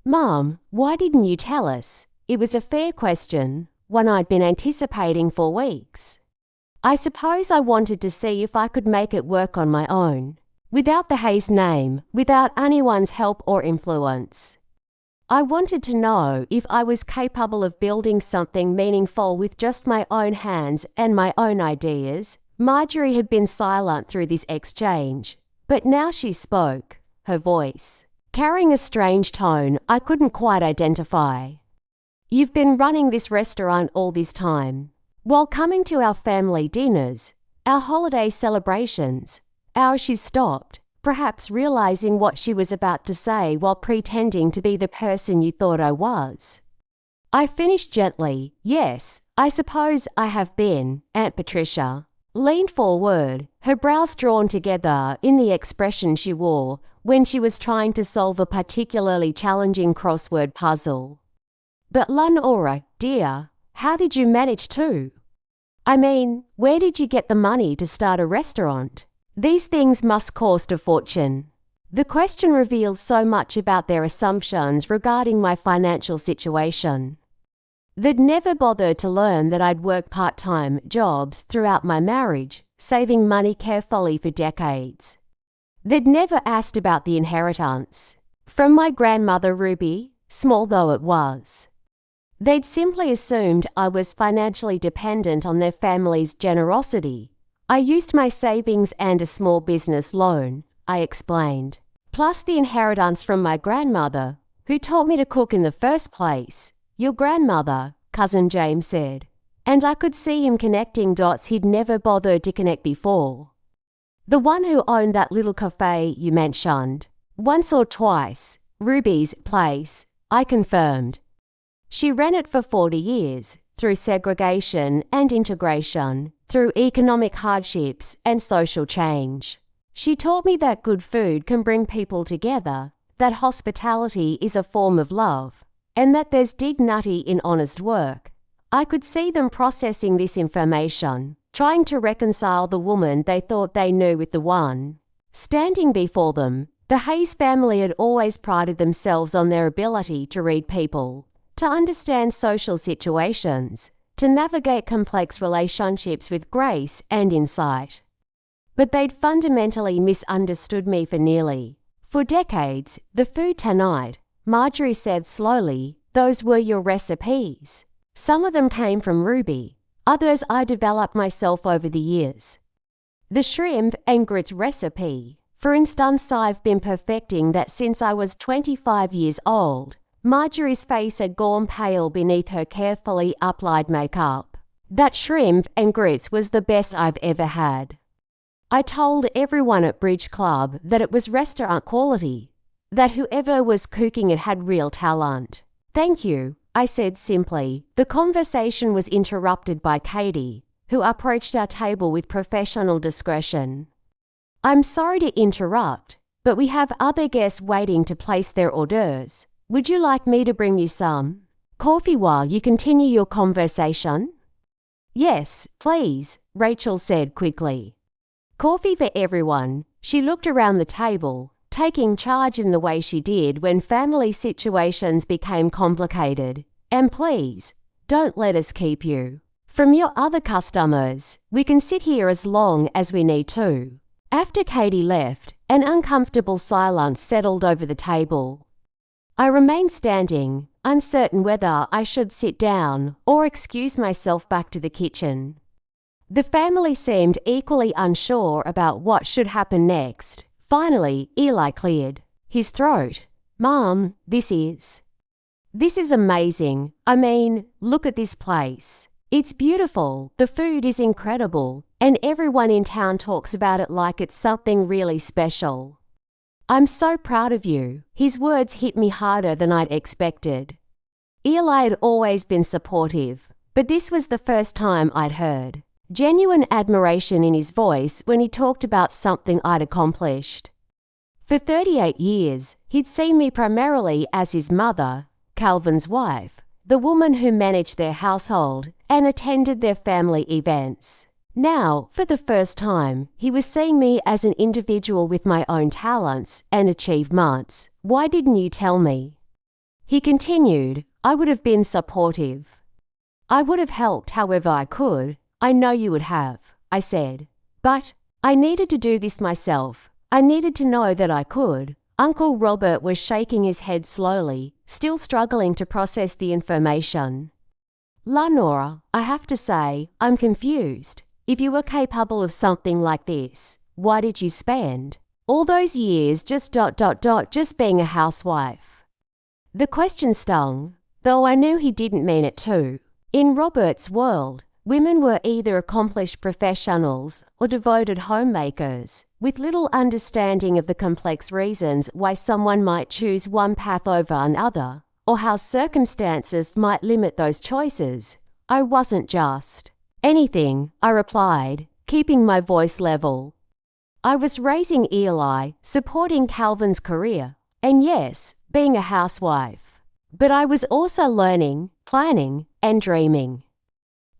Mom, why didn't you tell us? It was a fair question, one I'd been anticipating for weeks. I suppose I wanted to see if I could make it work on my own, without the Hayes name, without anyone's help or influence. I wanted to know if I was capable of building something meaningful with just my own hands and my own ideas. Marjorie had been silent through this exchange, but now she spoke, her voice carrying a strange tone I couldn't quite identify. You've been running this restaurant all this time, while coming to our family dinners, our holiday celebrations. She stopped, perhaps realizing what she was about to say while pretending to be the person you thought I was. I finished gently. Yes, I suppose I have been. Aunt Patricia leaned forward, her brows drawn together in the expression she wore when she was trying to solve a particularly challenging crossword puzzle. But Lenora, dear, how did you manage to? I mean, where did you get the money to start a restaurant? These things must cost a fortune. The question revealed so much about their assumptions regarding my financial situation. They'd never bothered to learn that I'd worked part-time jobs throughout my marriage, saving money carefully for decades. They'd never asked about the inheritance from my grandmother Ruby, small though it was. They'd simply assumed I was financially dependent on their family's generosity. I used my savings and a small business loan, I explained, plus the inheritance from my grandmother, who taught me to cook in the first place. Your grandmother, Cousin James said, and I could see him connecting dots he'd never bothered to connect before. The one who owned that little cafe you mentioned, once or twice, Ruby's place, I confirmed. She ran it for 40 years, through segregation and integration, through economic hardships and social change. She taught me that good food can bring people together, that hospitality is a form of love, and that there's dignity in honest work. I could see them processing this information, trying to reconcile the woman they thought they knew with the one standing before them. The Hayes family had always prided themselves on their ability to read people, to understand social situations, to navigate complex relationships with grace and insight. But they'd fundamentally misunderstood me for decades. The food tonight, Marjorie said slowly, those were your recipes. Some of them came from Ruby, others I developed myself over the years. The shrimp and grits recipe, for instance, I've been perfecting that since I was 25 years old. Marjorie's face had gone pale beneath her carefully applied makeup. That shrimp and grits was the best I've ever had. I told everyone at Bridge Club that it was restaurant quality, that whoever was cooking it had real talent. Thank you, I said simply. The conversation was interrupted by Katie, who approached our table with professional discretion. I'm sorry to interrupt, but we have other guests waiting to place their hors d'oeuvres. Would you like me to bring you some coffee while you continue your conversation? Yes, please, Rachel said quickly. Coffee for everyone. She looked around the table, taking charge in the way she did when family situations became complicated. And please, don't let us keep you from your other customers. We can sit here as long as we need to. After Katie left, an uncomfortable silence settled over the table. I remained standing, uncertain whether I should sit down or excuse myself back to the kitchen. The family seemed equally unsure about what should happen next. Finally, Eli cleared his throat. Mom, this is amazing. I mean, look at this place. It's beautiful, the food is incredible, and everyone in town talks about it like it's something really special. I'm so proud of you. His words hit me harder than I'd expected. Eli had always been supportive, but this was the first time I'd heard genuine admiration in his voice when he talked about something I'd accomplished. For 38 years, he'd seen me primarily as his mother, Calvin's wife, the woman who managed their household and attended their family events. Now, for the first time, he was seeing me as an individual with my own talents and achievements. Why didn't you tell me? He continued, I would have been supportive. I would have helped however I could. I know you would have, I said. But I needed to do this myself. I needed to know that I could. Uncle Robert was shaking his head slowly, still struggling to process the information. Nora, I have to say, I'm confused. If you were capable of something like this, why did you spend all those years just being a housewife? The question stung, though I knew he didn't mean it to. In Robert's world, women were either accomplished professionals or devoted homemakers, with little understanding of the complex reasons why someone might choose one path over another, or how circumstances might limit those choices. I wasn't just anything, I replied, keeping my voice level. I was raising Eli, supporting Calvin's career, and yes, being a housewife. But I was also learning, planning, and dreaming.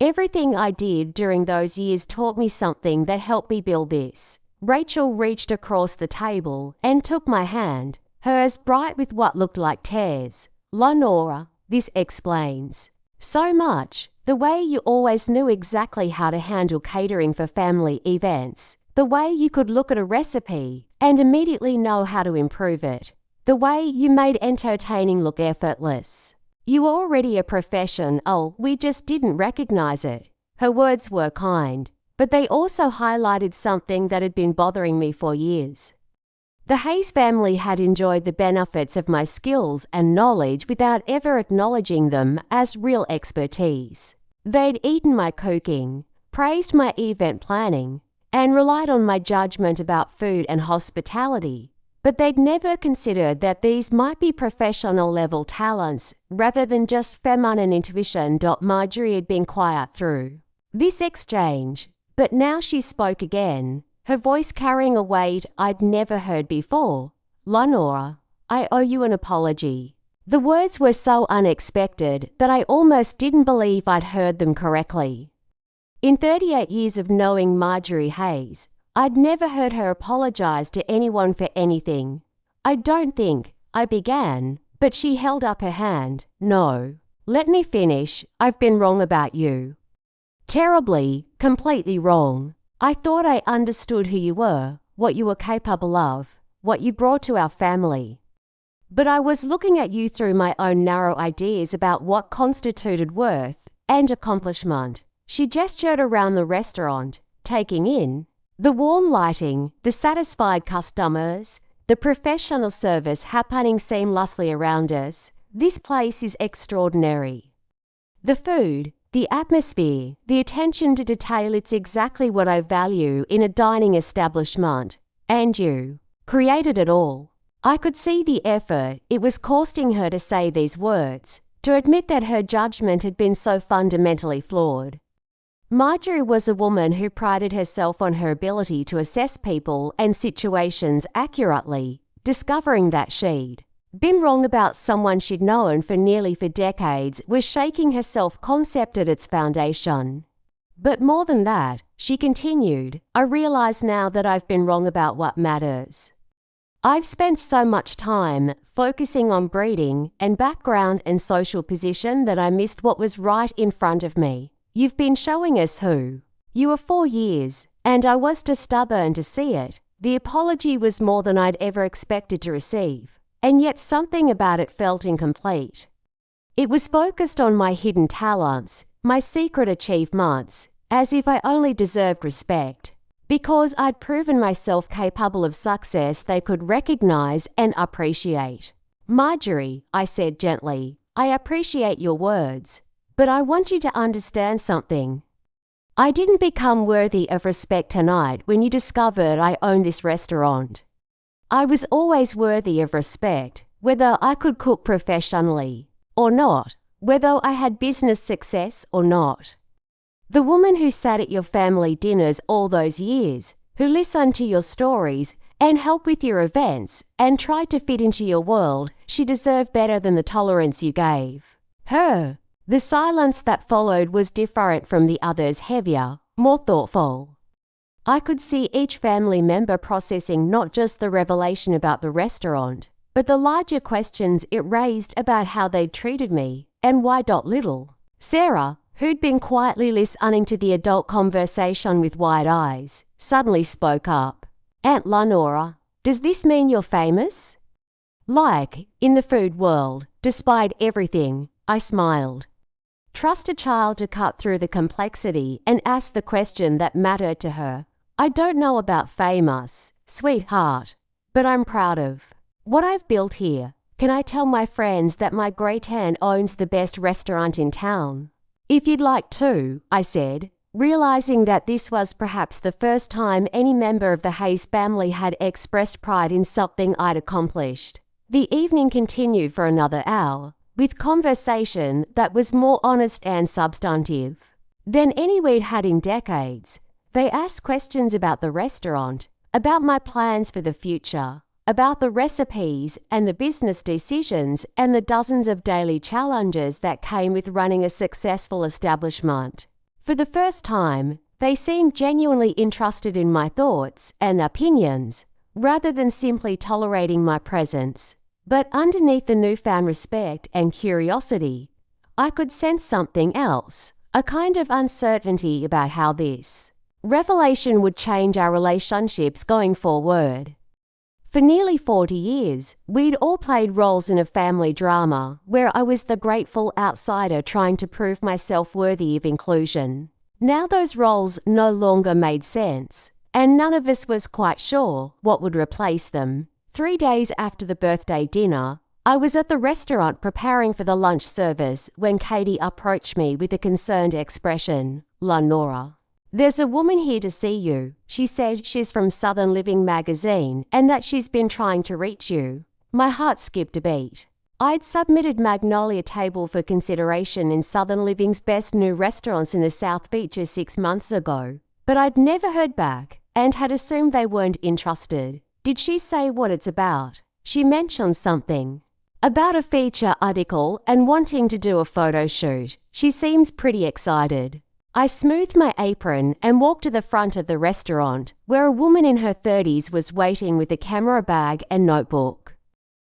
Everything I did during those years taught me something that helped me build this. Rachel reached across the table and took my hand, hers bright with what looked like tears. Nora, this explains so much. The way you always knew exactly how to handle catering for family events. The way you could look at a recipe and immediately know how to improve it. The way you made entertaining look effortless. You were already a professional, we just didn't recognize it. Her words were kind, but they also highlighted something that had been bothering me for years. The Hayes family had enjoyed the benefits of my skills and knowledge without ever acknowledging them as real expertise. They'd eaten my cooking, praised my event planning, and relied on my judgment about food and hospitality, but they'd never considered that these might be professional-level talents rather than just feminine intuition. Marjorie had been quiet through this exchange, but now she spoke again. her voice carrying a weight I'd never heard before. "Lenora, I owe you an apology." The words were so unexpected that I almost didn't believe I'd heard them correctly. In 38 years of knowing Marjorie Hayes, I'd never heard her apologize to anyone for anything. "I don't think," I began, but she held up her hand. "No. Let me finish. I've been wrong about you. Terribly, completely wrong. I thought I understood who you were, what you were capable of, what you brought to our family. But I was looking at you through my own narrow ideas about what constituted worth and accomplishment." She gestured around the restaurant, taking in the warm lighting, the satisfied customers, the professional service happening seamlessly around us. "This place is extraordinary. The food, the atmosphere, the attention to detail, it's exactly what I value in a dining establishment. And you created it all." I could see the effort it was costing her to say these words, to admit that her judgment had been so fundamentally flawed. Marjorie was a woman who prided herself on her ability to assess people and situations accurately, discovering that she'd been wrong about someone she'd known for decades was shaking her self-concept at its foundation. "But more than that," she continued, "I realize now that I've been wrong about what matters. I've spent so much time focusing on breeding and background and social position that I missed what was right in front of me. You've been showing us who you were 4 years, and I was too stubborn to see it." The apology was more than I'd ever expected to receive, and yet something about it felt incomplete. It was focused on my hidden talents, my secret achievements, as if I only deserved respect because I'd proven myself capable of success they could recognize and appreciate. "Marjorie," I said gently, "I appreciate your words, but I want you to understand something. I didn't become worthy of respect tonight when you discovered I owned this restaurant. I was always worthy of respect, whether I could cook professionally or not, whether I had business success or not. The woman who sat at your family dinners all those years, who listened to your stories and helped with your events and tried to fit into your world, she deserved better than the tolerance you gave her." The silence that followed was different from the others, heavier, more thoughtful. I could see each family member processing not just the revelation about the restaurant, but the larger questions it raised about how they'd treated me and why. Little Sarah, who'd been quietly listening to the adult conversation with wide eyes, suddenly spoke up. "Aunt Lenora, does this mean you're famous?" "Like, in the food world, despite everything," I smiled. Trust a child to cut through the complexity and ask the question that mattered to her. "I don't know about famous, sweetheart, but I'm proud of what I've built here. Can I tell my friends that my great-aunt owns the best restaurant in town?" "If you'd like to," I said, realizing that this was perhaps the first time any member of the Hayes family had expressed pride in something I'd accomplished. The evening continued for another hour, with conversation that was more honest and substantive than any we'd had in decades. They asked questions about the restaurant, about my plans for the future, about the recipes and the business decisions and the dozens of daily challenges that came with running a successful establishment. For the first time, they seemed genuinely interested in my thoughts and opinions, rather than simply tolerating my presence. But underneath the newfound respect and curiosity, I could sense something else, a kind of uncertainty about how this revelation would change our relationships going forward. For nearly 40 years, we'd all played roles in a family drama where I was the grateful outsider trying to prove myself worthy of inclusion. Now those roles no longer made sense, and none of us was quite sure what would replace them. 3 days after the birthday dinner, I was at the restaurant preparing for the lunch service when Katie approached me with a concerned expression. "Lenora, there's a woman here to see you. She said she's from Southern Living magazine and that she's been trying to reach you." My heart skipped a beat. I'd submitted Magnolia Table for consideration in Southern Living's Best New Restaurants in the South Beaches 6 months ago, but I'd never heard back. and had assumed they weren't interested. Did she say what it's about? She mentioned something about a feature article and wanting to do a photo shoot. She seems pretty excited. I smoothed my apron and walked to the front of the restaurant, where a woman in her 30s was waiting with a camera bag and notebook.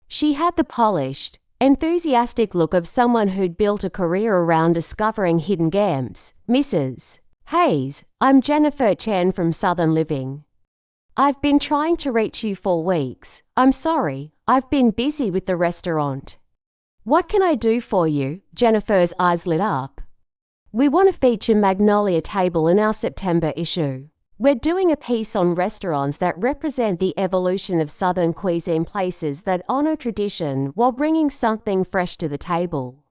She had the polished, enthusiastic look of someone who'd built a career around discovering hidden gems. Mrs. Hayes, I'm Jennifer Chen from Southern Living. I've been trying to reach you for weeks. I'm sorry, I've been busy with the restaurant. What can I do for you? Jennifer's eyes lit up. We want to feature Magnolia Table in our September issue. We're doing a piece on restaurants that represent the evolution of Southern cuisine, places that honor tradition while bringing something fresh to the table.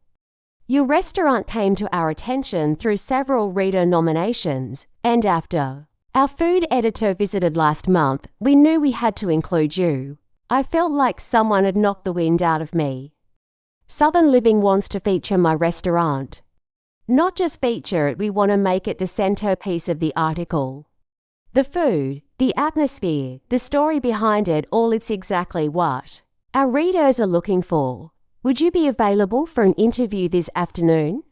Your restaurant came to our attention through several reader nominations, and after our food editor visited last month, we knew we had to include you. I felt like someone had knocked the wind out of me. Southern Living wants to feature my restaurant. Not just feature it, we want to make it the centerpiece of the article. The food, the atmosphere, the story behind it, all, it's exactly what our readers are looking for. Would you be available for an interview this afternoon?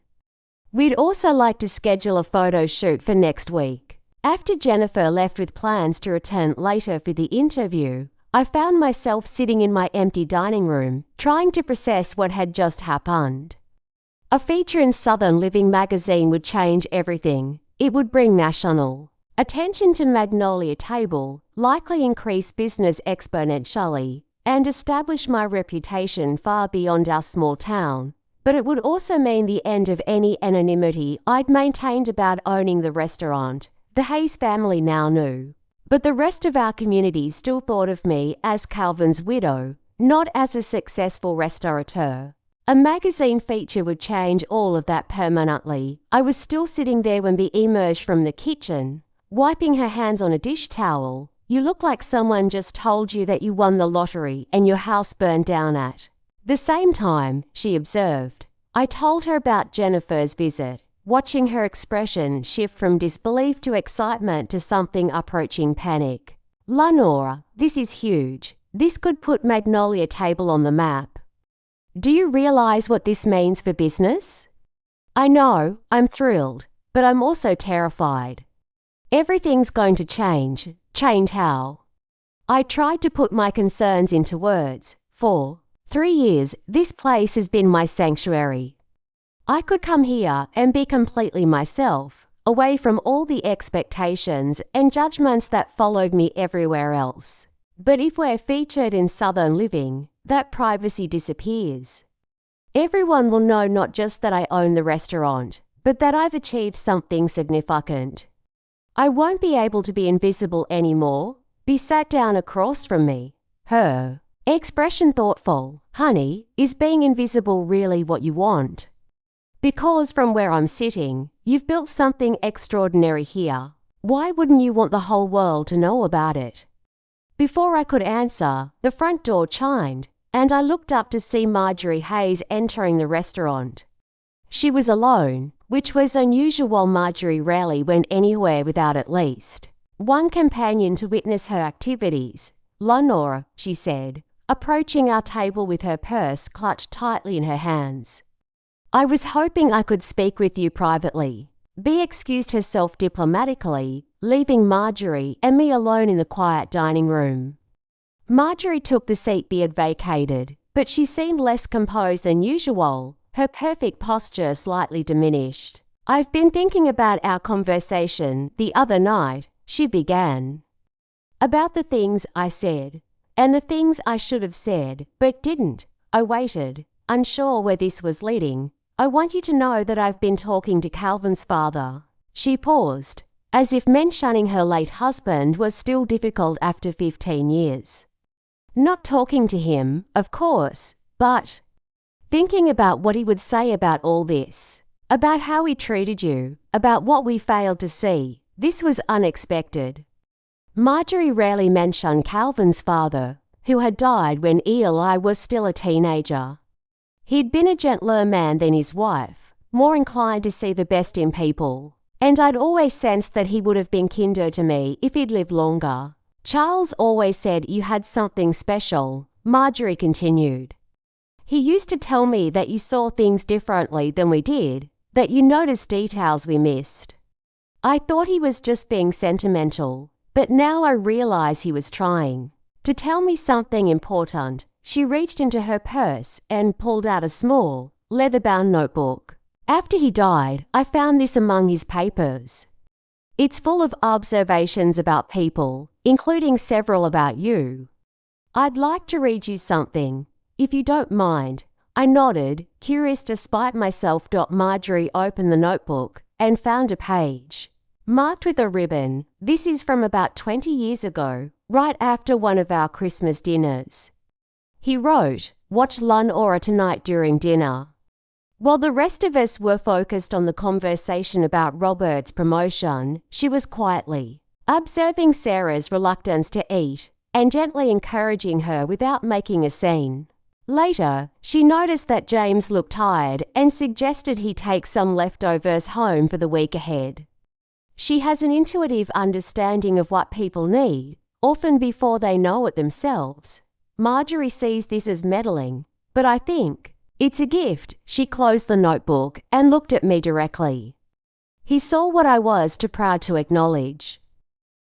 We'd also like to schedule a photo shoot for next week. After Jennifer left with plans to return later for the interview, I found myself sitting in my empty dining room, trying to process what had just happened. A feature in Southern Living magazine would change everything. It would bring national attention to Magnolia Table, likely increase business exponentially, and establish my reputation far beyond our small town. But it would also mean the end of any anonymity I'd maintained about owning the restaurant. The Hayes family now knew, but the rest of our community still thought of me as Calvin's widow, not as a successful restaurateur. A magazine feature would change all of that permanently. I was still sitting there when Bea emerged from the kitchen, wiping her hands on a dish towel. You look like someone just told you that you won the lottery and your house burned down at the same time, she observed. I told her about Jennifer's visit, watching her expression shift from disbelief to excitement to something approaching panic. Lenora, this is huge. This could put Magnolia Table on the map. Do you realize what this means for business? I know, I'm thrilled, but I'm also terrified. Everything's going to change. Change how? I tried to put my concerns into words. For 3 years, this place has been my sanctuary. I could come here and be completely myself, away from all the expectations and judgments that followed me everywhere else. But if we're featured in Southern Living, that privacy disappears. Everyone will know not just that I own the restaurant, but that I've achieved something significant. I won't be able to be invisible anymore, be sat down across from me. Her expression thoughtful. Honey, is being invisible really what you want? Because from where I'm sitting, you've built something extraordinary here. Why wouldn't you want the whole world to know about it? Before I could answer, the front door chimed, and I looked up to see Marjorie Hayes entering the restaurant. She was alone, which was unusual. Marjorie rarely went anywhere without at least one companion to witness her activities. Lenora, she said, approaching our table with her purse clutched tightly in her hands. I was hoping I could speak with you privately. Bea excused herself diplomatically, leaving Marjorie and me alone in the quiet dining room. Marjorie took the seat Bea had vacated, but she seemed less composed than usual, her perfect posture slightly diminished. I've been thinking about our conversation the other night, she began. About the things I said, and the things I should have said, but didn't. I waited, unsure where this was leading. I want you to know that I've been talking to Calvin's father. She paused, as if mentioning her late husband was still difficult after 15 years. Not talking to him, of course, but thinking about what he would say about all this, about how he treated you, about what we failed to see. This was unexpected. Marjorie rarely mentioned Calvin's father, who had died when Eli was still a teenager. He'd been a gentler man than his wife, more inclined to see the best in people. And I'd always sensed that he would have been kinder to me if he'd lived longer. Charles always said you had something special, Marjorie continued. He used to tell me that you saw things differently than we did, that you noticed details we missed. I thought he was just being sentimental, but now I realize he was trying to tell me something important. She reached into her purse and pulled out a small, leather-bound notebook. After he died, I found this among his papers. It's full of observations about people, including several about you. I'd like to read you something, if you don't mind. I nodded, curious despite myself. Marjorie opened the notebook and found a page marked with a ribbon. This is from about 20 years ago, right after one of our Christmas dinners. He wrote, "Watch Laura tonight during dinner." While the rest of us were focused on the conversation about Robert's promotion, she was quietly observing Sarah's reluctance to eat and gently encouraging her without making a scene. Later, she noticed that James looked tired and suggested he take some leftovers home for the week ahead. She has an intuitive understanding of what people need, often before they know it themselves. Marjorie sees this as meddling, but I think it's a gift. She closed the notebook and looked at me directly. He saw what I was too proud to acknowledge.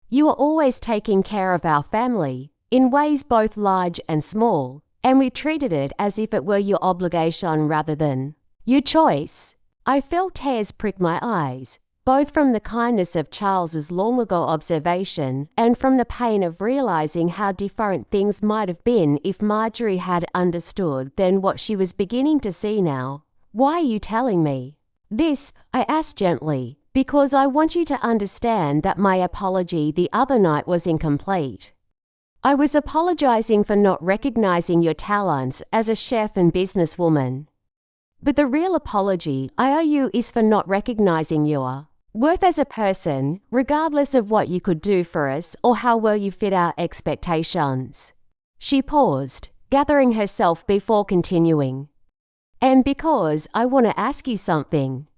You are always taking care of our family, in ways both large and small, and we treated it as if it were your obligation rather than your choice. I felt tears prick my eyes, both from the kindness of Charles's long-ago observation and from the pain of realizing how different things might have been if Marjorie had understood then what she was beginning to see now. "Why are you telling me this?" I asked gently. "Because I want you to understand that my apology the other night was incomplete. I was apologizing for not recognizing your talents as a chef and businesswoman. But the real apology I owe you is for not recognizing your worth as a person, regardless of what you could do for us or how well you fit our expectations." She paused, gathering herself before continuing. "And because I want to ask you something.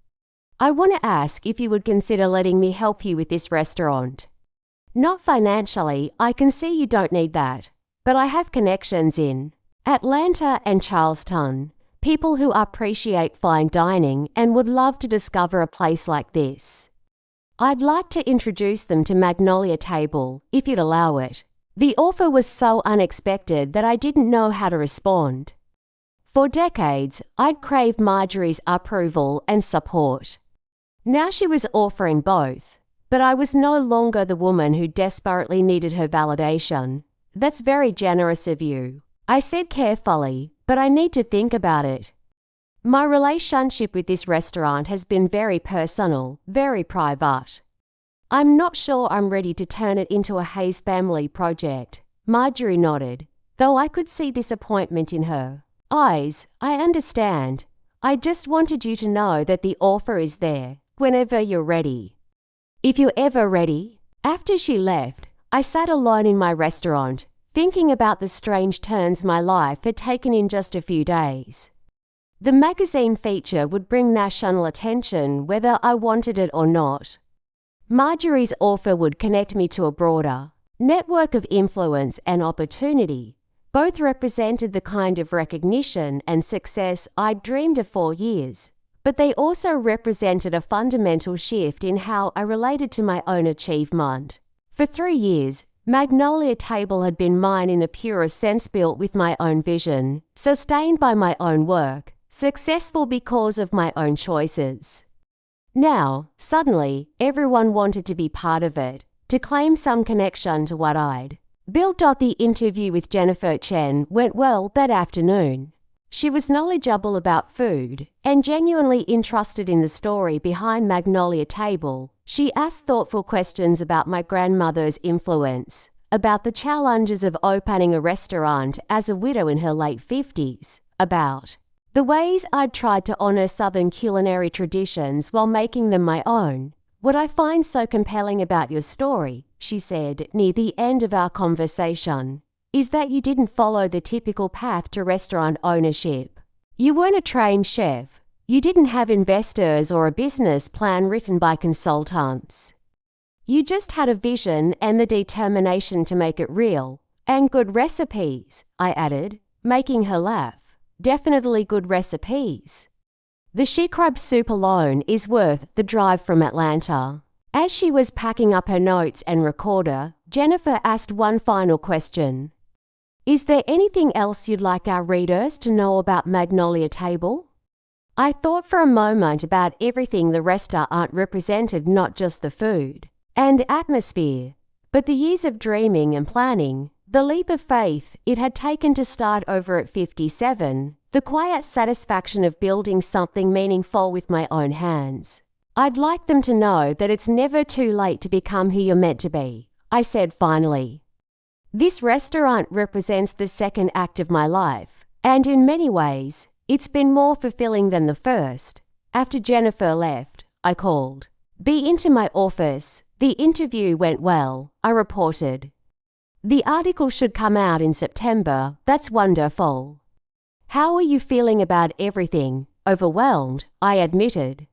I want to ask if you would consider letting me help you with this restaurant. Not financially, I can see you don't need that, but I have connections in Atlanta and Charleston, people who appreciate fine dining and would love to discover a place like this. I'd like to introduce them to Magnolia Table, if you'd allow it." The offer was so unexpected that I didn't know how to respond. For decades, I'd craved Marjorie's approval and support. Now she was offering both, but I was no longer the woman who desperately needed her validation. "That's very generous of you," I said carefully, "but I need to think about it. My relationship with this restaurant has been very personal, very private. I'm not sure I'm ready to turn it into a Hayes family project." Marjorie nodded, though I could see disappointment in her eyes. "I understand. I just wanted you to know that the offer is there, whenever you're ready. If you're ever ready." After she left, I sat alone in my restaurant, thinking about the strange turns my life had taken in just a few days. The magazine feature would bring national attention whether I wanted it or not. Marjorie's offer would connect me to a broader network of influence and opportunity. Both represented the kind of recognition and success I'd dreamed of for years, but they also represented a fundamental shift in how I related to my own achievement. For 3 years, Magnolia Table had been mine in the purest sense, built with my own vision, sustained by my own work, successful because of my own choices. Now, suddenly, everyone wanted to be part of it, to claim some connection to what I'd built. The interview with Jennifer Chen went well that afternoon. She was knowledgeable about food and genuinely interested in the story behind Magnolia Table. She asked thoughtful questions about my grandmother's influence, about the challenges of opening a restaurant as a widow in her late 50s, about the ways I'd tried to honor Southern culinary traditions while making them my own. "What I find so compelling about your story," she said near the end of our conversation, "is that you didn't follow the typical path to restaurant ownership. You weren't a trained chef, You didn't have investors or a business plan written by consultants. You just had a vision and the determination to make it real. And good recipes, I added, making her laugh. Definitely good recipes. The shikrob soup alone is worth the drive from Atlanta. As she was packing up her notes and recorder, Jennifer asked one final question. Is there anything else you'd like our readers to know about Magnolia Table? I thought for a moment about everything the restaurant represented, not just the food and atmosphere, but the years of dreaming and planning, the leap of faith it had taken to start over at 57, the quiet satisfaction of building something meaningful with my own hands. I'd like them to know that it's never too late to become who you're meant to be, I said finally. This restaurant represents the second act of my life, and in many ways, it's been more fulfilling than the first. After Jennifer left, I called. Be into my office. The interview went well, I reported. The article should come out in September. That's wonderful. How are you feeling about everything? Overwhelmed, I admitted.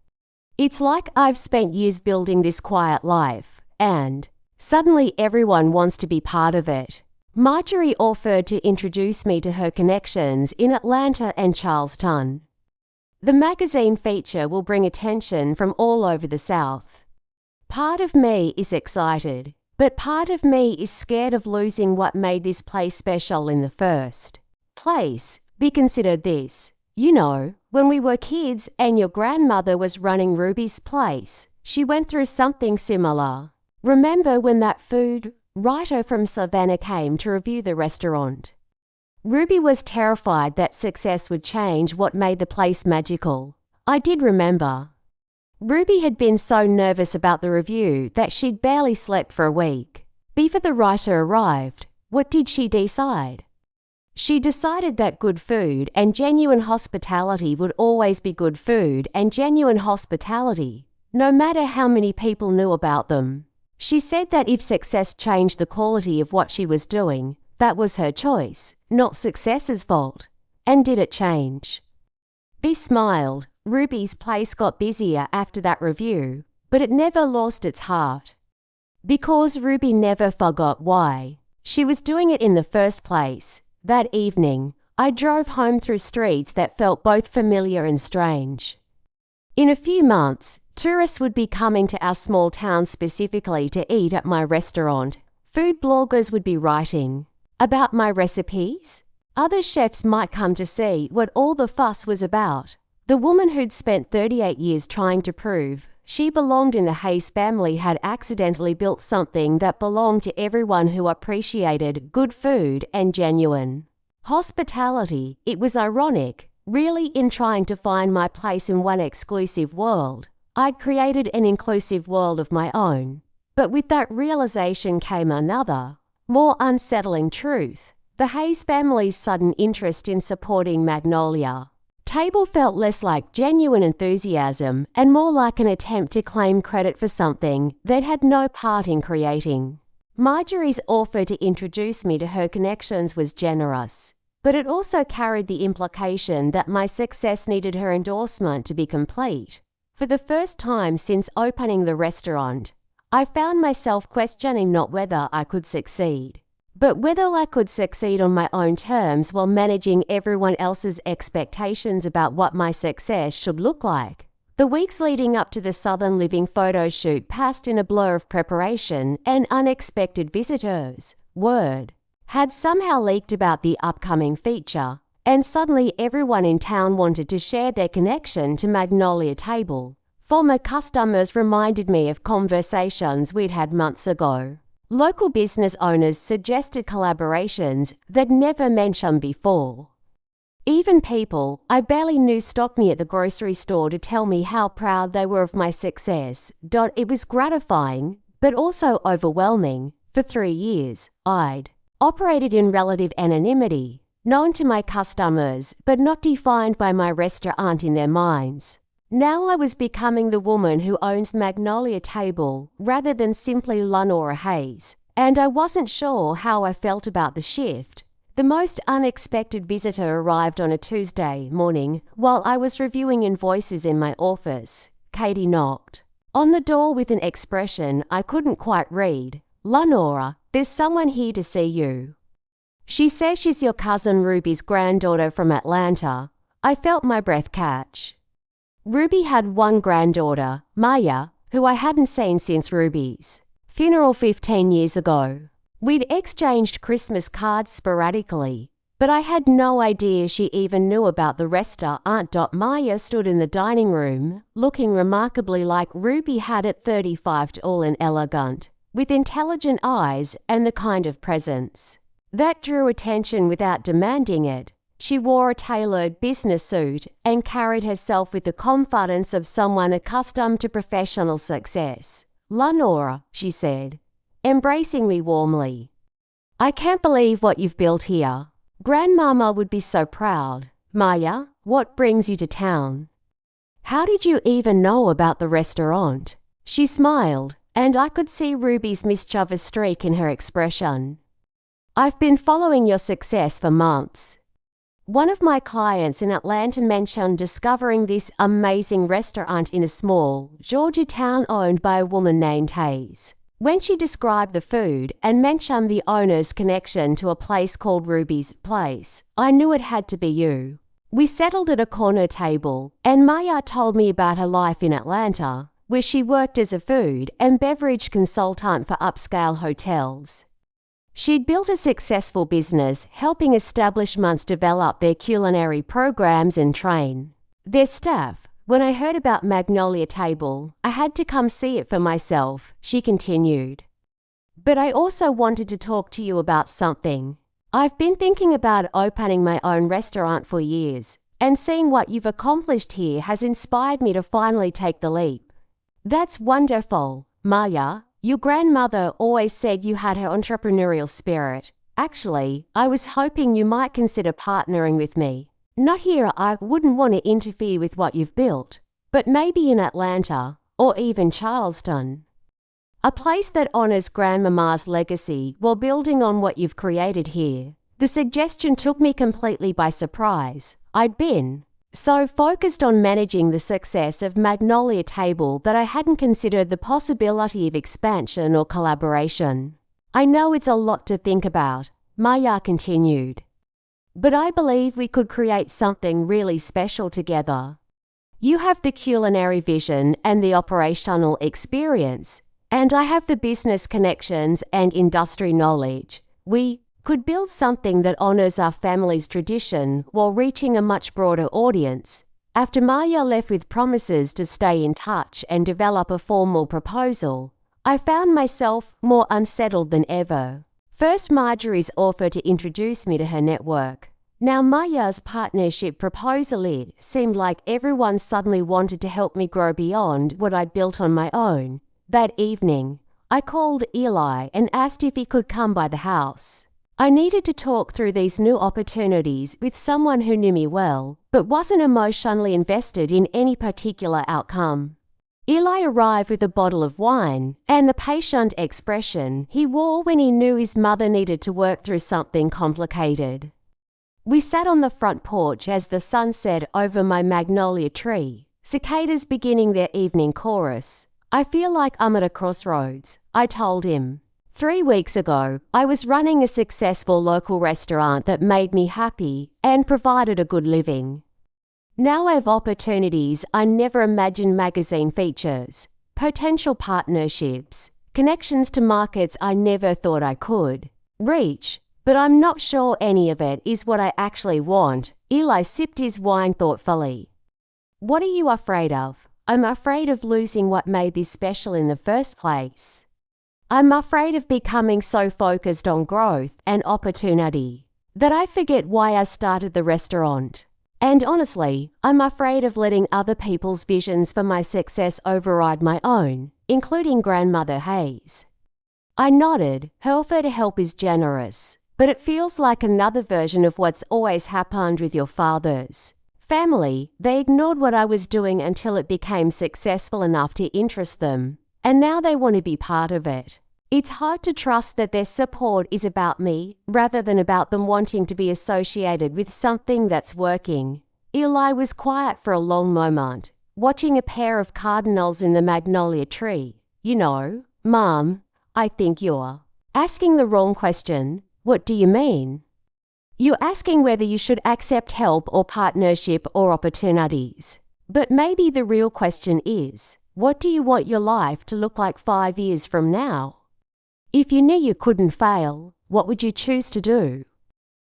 It's like I've spent years building this quiet life, and suddenly everyone wants to be part of it. Marjorie offered to introduce me to her connections in Atlanta and Charleston. The magazine feature will bring attention from all over the South. Part of me is excited, but part of me is scared of losing what made this place special in the first place. Be considered this. You know, when we were kids and your grandmother was running Ruby's place, she went through something similar. Remember when that food writer from Savannah came to review the restaurant? Ruby was terrified that success would change what made the place magical. I did remember. Ruby had been so nervous about the review that she'd barely slept for a week. Before the writer arrived, what did she decide? She decided that good food and genuine hospitality would always be good food and genuine hospitality, no matter how many people knew about them. She said that if success changed the quality of what she was doing, that was her choice, not success's fault. And did it change? Bea smiled. Ruby's place got busier after that review, but it never lost its heart. Because Ruby never forgot why she was doing it in the first place. That evening, I drove home through streets that felt both familiar and strange. In a few months, tourists would be coming to our small town specifically to eat at my restaurant. Food bloggers would be writing about my recipes. Other chefs might come to see what all the fuss was about. The woman who'd spent 38 years trying to prove she belonged in the Hayes family had accidentally built something that belonged to everyone who appreciated good food and genuine hospitality. It was ironic, really, in trying to find my place in one exclusive world. I'd created an inclusive world of my own. But with that realization came another, more unsettling truth. The Hayes family's sudden interest in supporting Magnolia Table felt less like genuine enthusiasm and more like an attempt to claim credit for something they'd had no part in creating. Marjorie's offer to introduce me to her connections was generous, but it also carried the implication that my success needed her endorsement to be complete. For the first time since opening the restaurant, I found myself questioning not whether I could succeed, but whether I could succeed on my own terms while managing everyone else's expectations about what my success should look like. The weeks leading up to the Southern Living photo shoot passed in a blur of preparation and unexpected visitors. Word had somehow leaked about the upcoming feature, and suddenly everyone in town wanted to share their connection to Magnolia Table. Former customers reminded me of conversations we'd had months ago. Local business owners suggested collaborations they'd never mentioned before. Even people I barely knew stopped me at the grocery store to tell me how proud they were of my success. It was gratifying, but also overwhelming. For 3 years, I'd operated in relative anonymity, known to my customers, but not defined by my restaurant in their minds. Now I was becoming the woman who owns Magnolia Table rather than simply Lenora Hayes, and I wasn't sure how I felt about the shift. The most unexpected visitor arrived on a Tuesday morning while I was reviewing invoices in my office. Katie knocked on the door with an expression I couldn't quite read. "Lenora, there's someone here to see you." "She says she's your cousin Ruby's granddaughter from Atlanta." I felt my breath catch. Ruby had one granddaughter, Maya, who I hadn't seen since Ruby's funeral 15 years ago. We'd exchanged Christmas cards sporadically, but I had no idea she even knew about the restaurant. Maya stood in the dining room, looking remarkably like Ruby had at 35, tall and elegant, with intelligent eyes and the kind of presence that drew attention without demanding it. She wore a tailored business suit and carried herself with the confidence of someone accustomed to professional success. "Lenora," she said, embracing me warmly. "I can't believe what you've built here. Grandmama would be so proud." "Maya, what brings you to town? How did you even know about the restaurant?" She smiled, and I could see Ruby's mischievous streak in her expression. "I've been following your success for months. One of my clients in Atlanta mentioned discovering this amazing restaurant in a small Georgia town owned by a woman named Hayes. When she described the food and mentioned the owner's connection to a place called Ruby's Place, I knew it had to be you." We settled at a corner table, and Maya told me about her life in Atlanta, where she worked as a food and beverage consultant for upscale hotels. She'd built a successful business, helping establishments develop their culinary programs and train their staff. "When I heard about Magnolia Table, I had to come see it for myself," she continued. "But I also wanted to talk to you about something. I've been thinking about opening my own restaurant for years, and seeing what you've accomplished here has inspired me to finally take the leap." "That's wonderful, Maya. Your grandmother always said you had her entrepreneurial spirit. Actually, I was hoping you might consider partnering with me. Not here, I wouldn't want to interfere with what you've built, but maybe in Atlanta, or even Charleston. A place that honors Grandmama's legacy while building on what you've created here." The suggestion took me completely by surprise. I'd been so focused on managing the success of Magnolia Table that I hadn't considered the possibility of expansion or collaboration. "I know it's a lot to think about," Maya continued, "but I believe we could create something really special together. You have the culinary vision and the operational experience, and I have the business connections and industry knowledge. We could build something that honors our family's tradition while reaching a much broader audience." After Maya left with promises to stay in touch and develop a formal proposal, I found myself more unsettled than ever. First, Marjorie's offer to introduce me to her network. Now Maya's partnership proposal. It seemed like everyone suddenly wanted to help me grow beyond what I'd built on my own. That evening, I called Eli and asked if he could come by the house. I needed to talk through these new opportunities with someone who knew me well, but wasn't emotionally invested in any particular outcome. Eli arrived with a bottle of wine and the patient expression he wore when he knew his mother needed to work through something complicated. We sat on the front porch as the sun set over my magnolia tree, cicadas beginning their evening chorus. "I feel like I'm at a crossroads," I told him. 3 weeks ago, I was running a successful local restaurant that made me happy and provided a good living. Now I have opportunities I never imagined: magazine features, potential partnerships, connections to markets I never thought I could reach, but I'm not sure any of it is what I actually want. Eli sipped his wine thoughtfully. "What are you afraid of?" "I'm afraid of losing what made this special in the first place. I'm afraid of becoming so focused on growth and opportunity that I forget why I started the restaurant. And honestly, I'm afraid of letting other people's visions for my success override my own, including Grandmother Hayes." I nodded. Her offer to help is generous, but it feels like another version of what's always happened with your father's family. They ignored what I was doing until it became successful enough to interest them, and now they want to be part of it. It's hard to trust that their support is about me rather than about them wanting to be associated with something that's working. Eli was quiet for a long moment, watching a pair of cardinals in the magnolia tree. You know, Mum, I think you're asking the wrong question. What do you mean? You're asking whether you should accept help or partnership or opportunities. But maybe the real question is, what do you want your life to look like 5 years from now? If you knew you couldn't fail, what would you choose to do?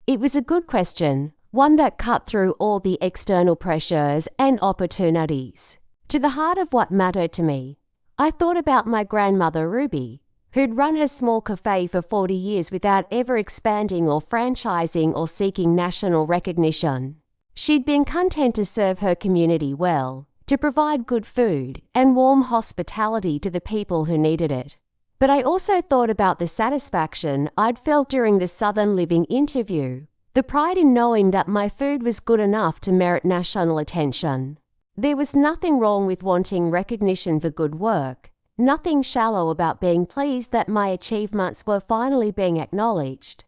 It was a good question, one that cut through all the external pressures and opportunities. To the heart of what mattered to me, I thought about my grandmother Ruby, who'd run her small cafe for 40 years without ever expanding or franchising or seeking national recognition. She'd been content to serve her community well, to provide good food and warm hospitality to the people who needed it. But I also thought about the satisfaction I'd felt during the Southern Living interview, the pride in knowing that my food was good enough to merit national attention. There was nothing wrong with wanting recognition for good work, nothing shallow about being pleased that my achievements were finally being acknowledged.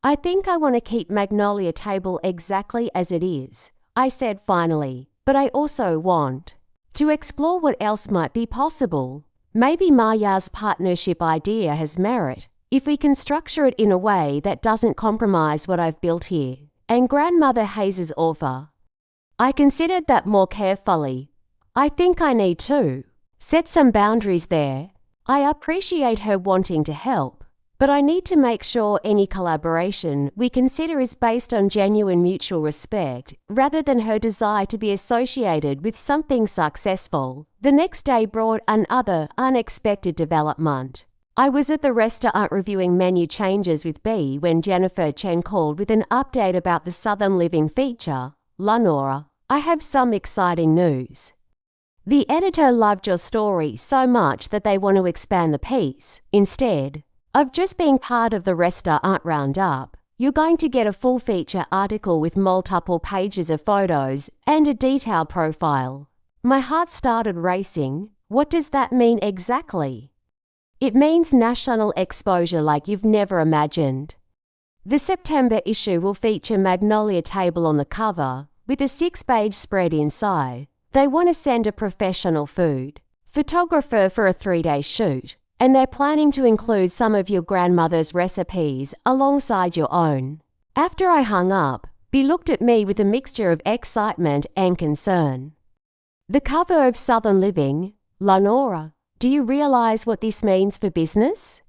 I think I want to keep Magnolia Table exactly as it is, I said finally, but I also want to explore what else might be possible. Maybe Marja's partnership idea has merit, if we can structure it in a way that doesn't compromise what I've built here, and Grandmother Hayes' offer. I considered that more carefully. I think I need to set some boundaries there. I appreciate her wanting to help, but I need to make sure any collaboration we consider is based on genuine mutual respect, rather than her desire to be associated with something successful. The next day brought another unexpected development. I was at the restaurant reviewing menu changes with B when Jennifer Chen called with an update about the Southern Living feature. Lenora, I have some exciting news. The editor loved your story so much that they want to expand the piece. Instead of just being part of the restaurant roundup, you're going to get a full feature article with multiple pages of photos and a detailed profile. My heart started racing. What does that mean exactly? It means national exposure like you've never imagined. The September issue will feature Magnolia Table on the cover, with a 6-page spread inside. They want to send a professional food photographer for a 3-day shoot, and they're planning to include some of your grandmother's recipes alongside your own. After I hung up, B looked at me with a mixture of excitement and concern. The cover of Southern Living, Lenora, do you realize what this means for business?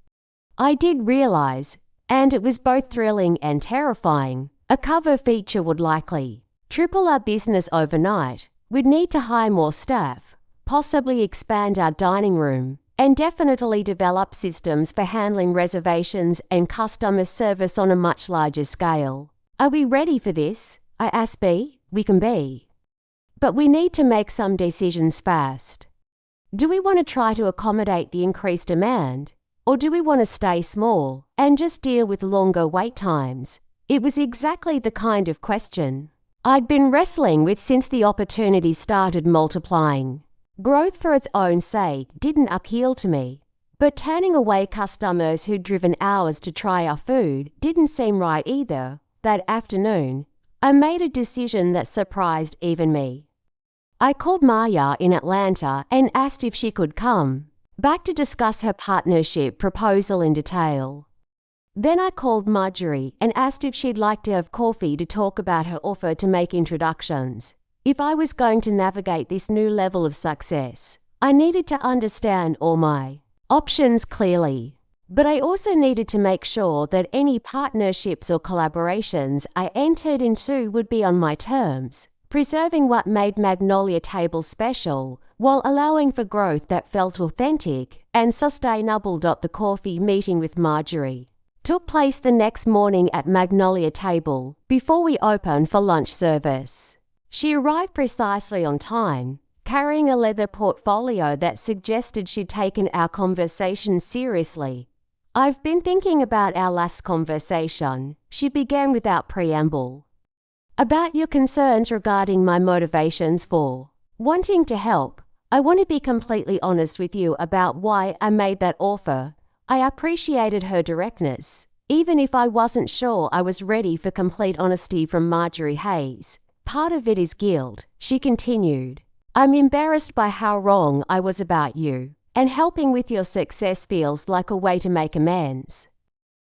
I did realize, and it was both thrilling and terrifying. A cover feature would likely triple our business overnight. We'd need to hire more staff, possibly expand our dining room, and definitely develop systems for handling reservations and customer service on a much larger scale. Are we ready for this? I asked B. We can be. But we need to make some decisions fast. Do we want to try to accommodate the increased demand, or do we want to stay small and just deal with longer wait times? It was exactly the kind of question I'd been wrestling with since the opportunity started multiplying. Growth for its own sake didn't appeal to me, but turning away customers who'd driven hours to try our food didn't seem right either. That afternoon, I made a decision that surprised even me. I called Marja in Atlanta and asked if she could come back to discuss her partnership proposal in detail. Then I called Marjorie and asked if she'd like to have coffee to talk about her offer to make introductions. If I was going to navigate this new level of success, I needed to understand all my options clearly. But I also needed to make sure that any partnerships or collaborations I entered into would be on my terms, preserving what made Magnolia Table special, while allowing for growth that felt authentic and sustainable. The coffee meeting with Marjorie took place the next morning at Magnolia Table, before we opened for lunch service. She arrived precisely on time, carrying a leather portfolio that suggested she'd taken our conversation seriously. I've been thinking about our last conversation, she began without preamble. About your concerns regarding my motivations for wanting to help. I want to be completely honest with you about why I made that offer. I appreciated her directness, even if I wasn't sure I was ready for complete honesty from Marjorie Hayes. Part of it is guilt, she continued. I'm embarrassed by how wrong I was about you, and helping with your success feels like a way to make amends.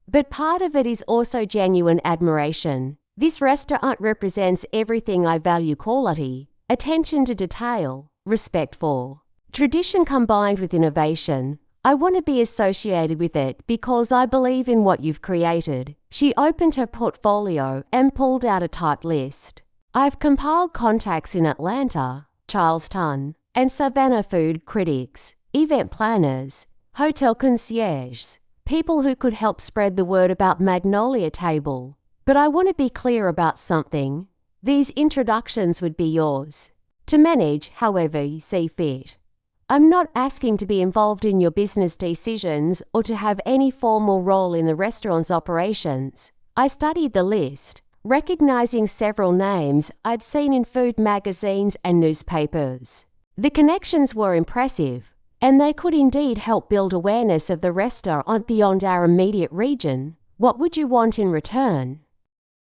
But part of it is also genuine admiration. This restaurant represents everything I value: quality, attention to detail, respect for tradition combined with innovation. I want to be associated with it because I believe in what you've created. She opened her portfolio and pulled out a typed list. I've compiled contacts in Atlanta, Charleston, and Savannah, food critics, event planners, hotel concierges, people who could help spread the word about Magnolia Table. But I want to be clear about something. These introductions would be yours to manage however you see fit. I'm not asking to be involved in your business decisions or to have any formal role in the restaurant's operations. I studied the list, recognizing several names I'd seen in food magazines and newspapers. The connections were impressive, and they could indeed help build awareness of the restaurant beyond our immediate region. What would you want in return?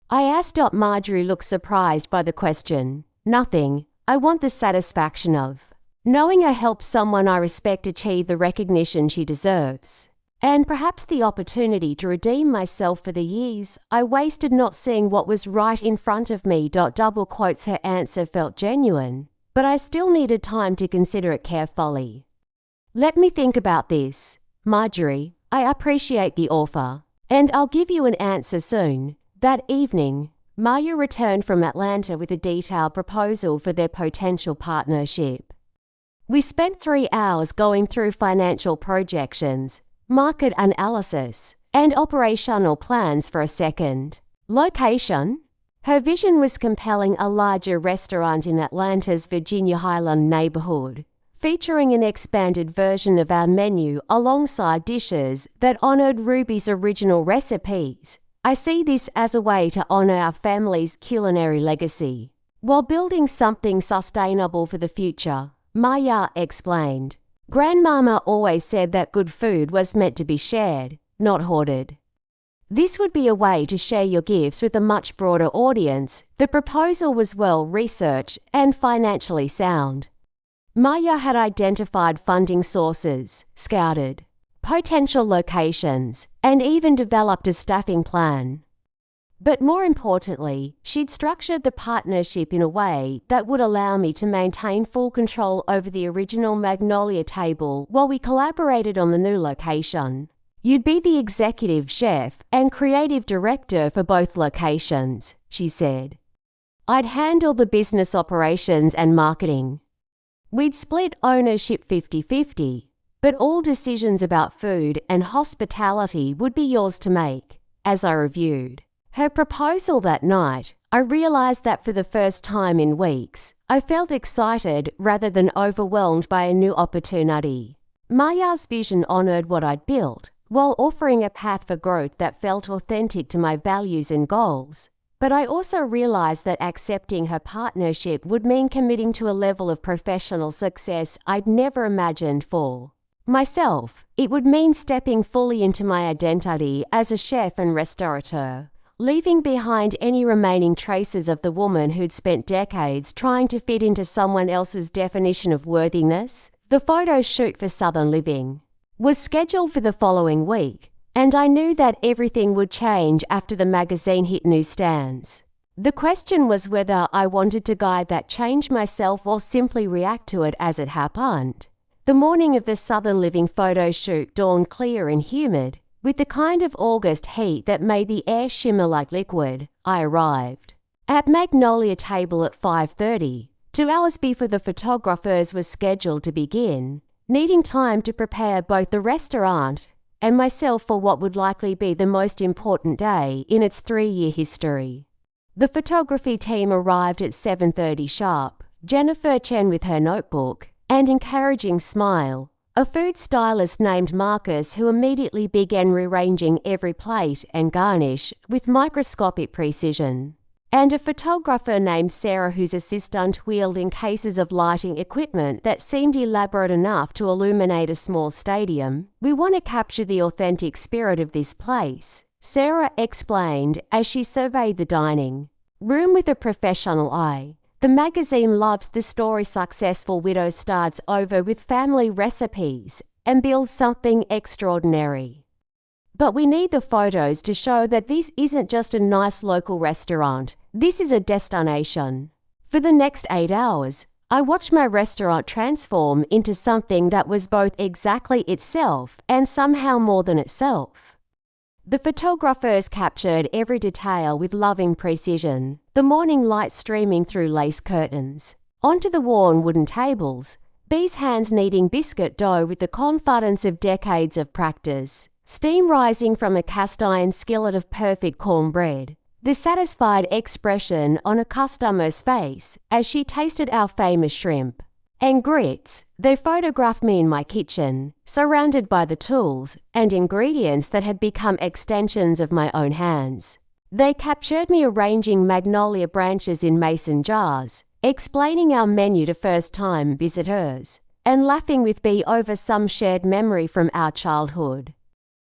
I asked. Marjorie looked surprised by the question. Nothing. I want the satisfaction of knowing I helped someone I respect achieve the recognition she deserves, and perhaps the opportunity to redeem myself for the years I wasted not seeing what was right in front of me. Double quotes. Her answer felt genuine, but I still needed time to consider it carefully. Let me think about this, Marjorie. I appreciate the offer, and I'll give you an answer soon. That evening, Maya returned from Atlanta with a detailed proposal for their potential partnership. We spent 3 hours going through financial projections, market analysis, and operational plans for a second location. Her vision was compelling: a larger restaurant in Atlanta's Virginia Highland neighborhood, featuring an expanded version of our menu alongside dishes that honored Ruby's original recipes. I see this as a way to honor our family's culinary legacy, while building something sustainable for the future, Maya explained. Grandmama always said that good food was meant to be shared, not hoarded. This would be a way to share your gifts with a much broader audience. The proposal was well researched and financially sound. Maya had identified funding sources, scouted potential locations, and even developed a staffing plan. But more importantly, she'd structured the partnership in a way that would allow me to maintain full control over the original Magnolia Table while we collaborated on the new location. You'd be the executive chef and creative director for both locations, she said. I'd handle the business operations and marketing. We'd split ownership 50-50, but all decisions about food and hospitality would be yours to make. As I reviewed her proposal that night, I realized that for the first time in weeks, I felt excited rather than overwhelmed by a new opportunity. Maya's vision honored what I'd built, while offering a path for growth that felt authentic to my values and goals. But I also realized that accepting her partnership would mean committing to a level of professional success I'd never imagined for myself. It would mean stepping fully into my identity as a chef and restaurateur, leaving behind any remaining traces of the woman who'd spent decades trying to fit into someone else's definition of worthiness. The photo shoot for Southern Living was scheduled for the following week, and I knew that everything would change after the magazine hit newsstands. The question was whether I wanted to guide that change myself or simply react to it as it happened. The morning of the Southern Living photo shoot dawned clear and humid, with the kind of August heat that made the air shimmer like liquid. I arrived at Magnolia Table at 5:30, 2 hours before the photographers were scheduled to begin, needing time to prepare both the restaurant and myself for what would likely be the most important day in its 3-year history. The photography team arrived at 7:30 sharp, Jennifer Chen with her notebook and encouraging smile, a food stylist named Marcus who immediately began rearranging every plate and garnish with microscopic precision. and a photographer named Sarah whose assistant wheeled in cases of lighting equipment that seemed elaborate enough to illuminate a small stadium. "We want to capture the authentic spirit of this place," Sarah explained as she surveyed the dining room with a professional eye. "The magazine loves the story successful widow starts over with family recipes and builds something extraordinary. But we need the photos to show that this isn't just a nice local restaurant. This is a destination." For the next 8 hours, I watched my restaurant transform into something that was both exactly itself and somehow more than itself. The photographers captured every detail with loving precision, the morning light streaming through lace curtains, onto the worn wooden tables, Bee's hands kneading biscuit dough with the confidence of decades of practice, steam rising from a cast-iron skillet of perfect cornbread, the satisfied expression on a customer's face as she tasted our famous shrimp and grits. They photographed me in my kitchen, surrounded by the tools and ingredients that had become extensions of my own hands. They captured me arranging magnolia branches in mason jars, explaining our menu to first-time visitors, and laughing with Bee over some shared memory from our childhood.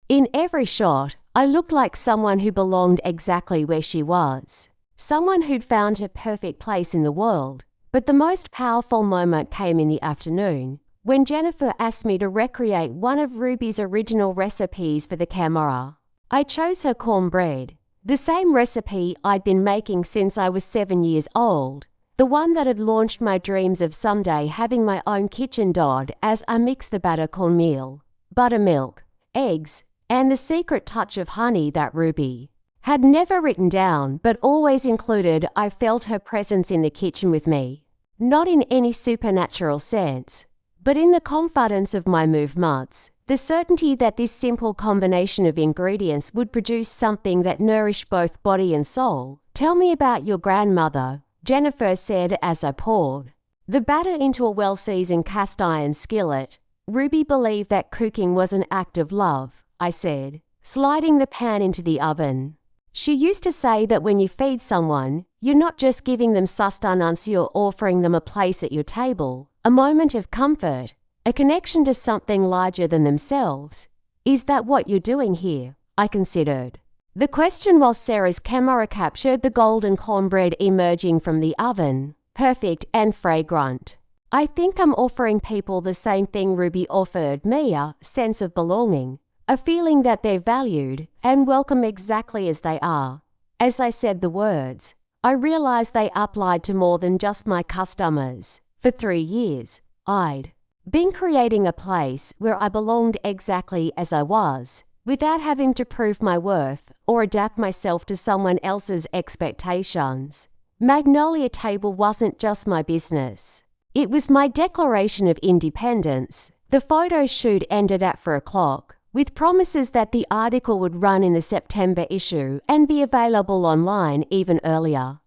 In every shot, I looked like someone who belonged exactly where she was, someone who'd found her perfect place in the world. But the most powerful moment came in the afternoon, when Jennifer asked me to recreate one of Ruby's original recipes for the camera. I chose her cornbread, the same recipe I'd been making since I was 7 years old, the one that had launched my dreams of someday having my own kitchen dot as I mixed the batter cornmeal, buttermilk, eggs, and the secret touch of honey that Ruby had never written down but always included. I felt her presence in the kitchen with me, not in any supernatural sense, but in the confidence of my movements, the certainty that this simple combination of ingredients would produce something that nourished both body and soul. "Tell me about your grandmother," Jennifer said as I poured the batter into a well-seasoned cast-iron skillet. "Ruby believed that cooking was an act of love," I said, sliding the pan into the oven. "She used to say that when you feed someone, you're not just giving them sustenance, you're offering them a place at your table, a moment of comfort, a connection to something larger than themselves. Is that what you're doing here?" I considered the question while Sarah's camera captured the golden cornbread emerging from the oven, perfect and fragrant. "I think I'm offering people the same thing Ruby offered me, a sense of belonging, a feeling that they're valued and welcome exactly as they are." As I said the words, I realized they applied to more than just my customers. For 3 years, I'd been creating a place where I belonged exactly as I was, without having to prove my worth or adapt myself to someone else's expectations. Magnolia Table wasn't just my business. It was my declaration of independence. The photo shoot ended at 4 o'clock, with promises that the article would run in the September issue and be available online even earlier.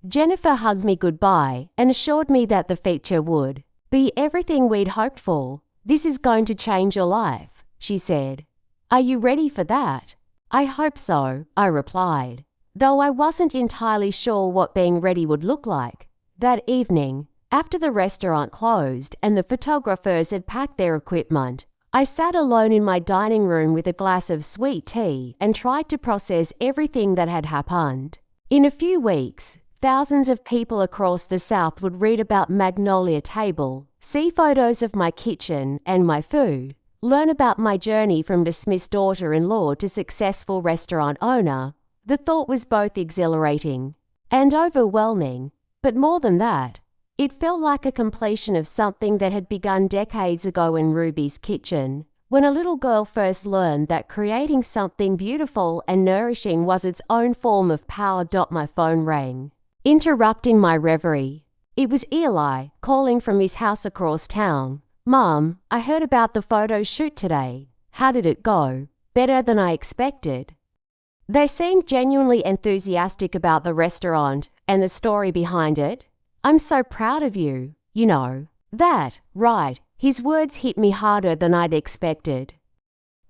Jennifer hugged me goodbye and assured me that the feature would be everything we'd hoped for. "This is going to change your life," she said. "Are you ready for that?" "I hope so," I replied, though I wasn't entirely sure what being ready would look like. That evening, after the restaurant closed and the photographers had packed their equipment, I sat alone in my dining room with a glass of sweet tea and tried to process everything that had happened. In a few weeks, thousands of people across the South would read about Magnolia Table, see photos of my kitchen and my food, learn about my journey from dismissed daughter-in-law to successful restaurant owner. The thought was both exhilarating and overwhelming, but more than that, it felt like a completion of something that had begun decades ago in Ruby's kitchen, when a little girl first learned that creating something beautiful and nourishing was its own form of power. My phone rang, interrupting my reverie. It was Eli, calling from his house across town. "Mom, I heard about the photo shoot today. How did it go?" "Better than I expected." They seemed genuinely enthusiastic about the restaurant and the story behind it. "I'm so proud of you, you know." "That, right." His words hit me harder than I'd expected.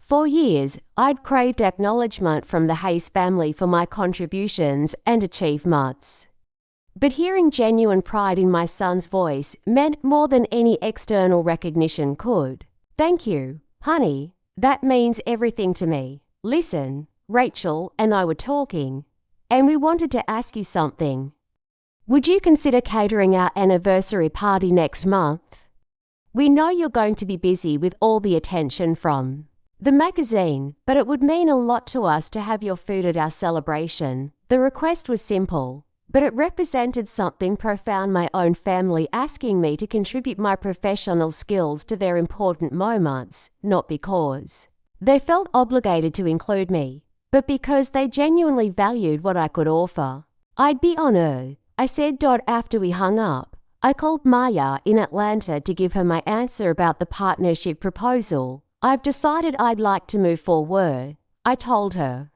For years, I'd craved acknowledgement from the Hayes family for my contributions and achievements. But hearing genuine pride in my son's voice meant more than any external recognition could. "Thank you, honey. That means everything to me. Listen, Rachel and I were talking, and we wanted to ask you something. Would you consider catering our anniversary party next month? We know you're going to be busy with all the attention from the magazine, but it would mean a lot to us to have your food at our celebration." The request was simple, but it represented something profound: my own family asking me to contribute my professional skills to their important moments, not because they felt obligated to include me, but because they genuinely valued what I could offer. "I'd be honored," I said. After we hung up, I called Maya in Atlanta to give her my answer about the partnership proposal. "I've decided I'd like to move forward," I told her.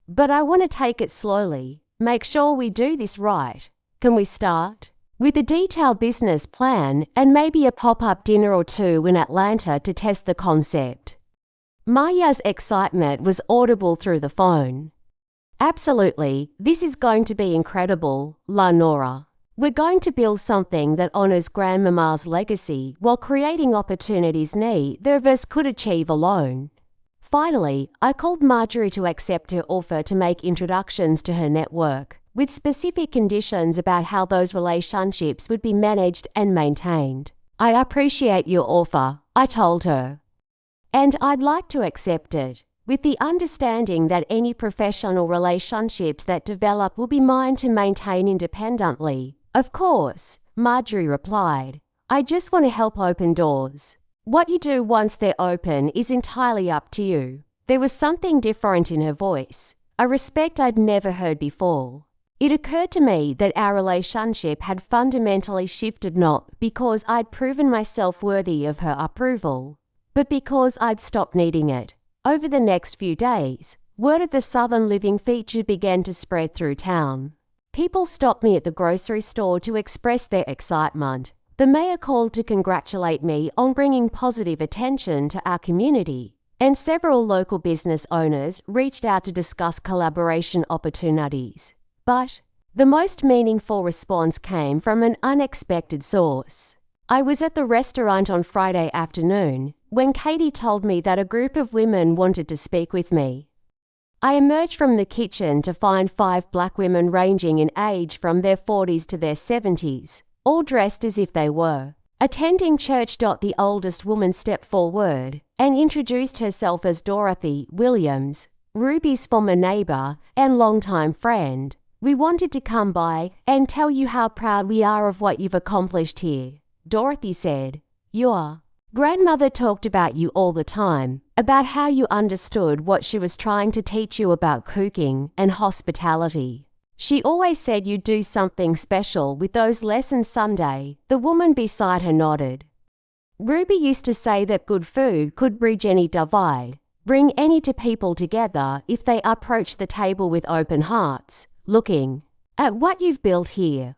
"But I want to take it slowly. Make sure we do this right. Can we start with a detailed business plan and maybe a pop-up dinner or two in Atlanta to test the concept?" Maya's excitement was audible through the phone. "Absolutely, this is going to be incredible, Lenora. We're going to build something that honors Grandmama's legacy while creating opportunities neither of us could achieve alone." Finally, I called Marjorie to accept her offer to make introductions to her network, with specific conditions about how those relationships would be managed and maintained. "I appreciate your offer," I told her, "and I'd like to accept it, with the understanding that any professional relationships that develop will be mine to maintain independently." "Of course," Marjorie replied. "I just want to help open doors. What you do once they're open is entirely up to you." There was something different in her voice, a respect I'd never heard before. It occurred to me that our relationship had fundamentally shifted, not because I'd proven myself worthy of her approval, but because I'd stopped needing it. Over the next few days, word of the Southern Living feature began to spread through town. People stopped me at the grocery store to express their excitement. The mayor called to congratulate me on bringing positive attention to our community, and several local business owners reached out to discuss collaboration opportunities. But the most meaningful response came from an unexpected source. I was at the restaurant on Friday afternoon when Katie told me that a group of women wanted to speak with me. I emerged from the kitchen to find 5 black women ranging in age from their 40s to their 70s, all dressed as if they were attending church. The oldest woman stepped forward and introduced herself as Dorothy Williams, Ruby's former neighbor and longtime friend. "We wanted to come by and tell you how proud we are of what you've accomplished here," Dorothy said. "Your grandmother talked about you all the time, about how you understood what she was trying to teach you about cooking and hospitality. She always said you'd do something special with those lessons someday." The woman beside her nodded. "Ruby used to say that good food could bridge any divide, bring any two people together if they approach the table with open hearts. Looking at what you've built here,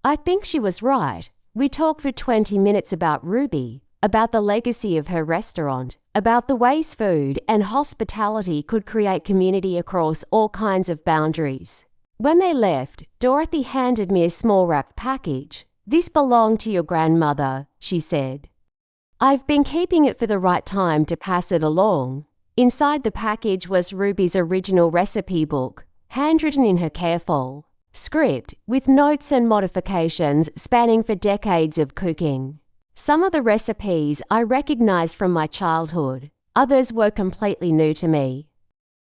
I think she was right." We talked for 20 minutes about Ruby, about the legacy of her restaurant, about the ways food and hospitality could create community across all kinds of boundaries. When they left, Dorothy handed me a small wrapped package. "This belonged to your grandmother," she said. "I've been keeping it for the right time to pass it along." Inside the package was Ruby's original recipe book, handwritten in her careful script, with notes and modifications spanning for decades of cooking. Some of the recipes I recognized from my childhood, others were completely new to me.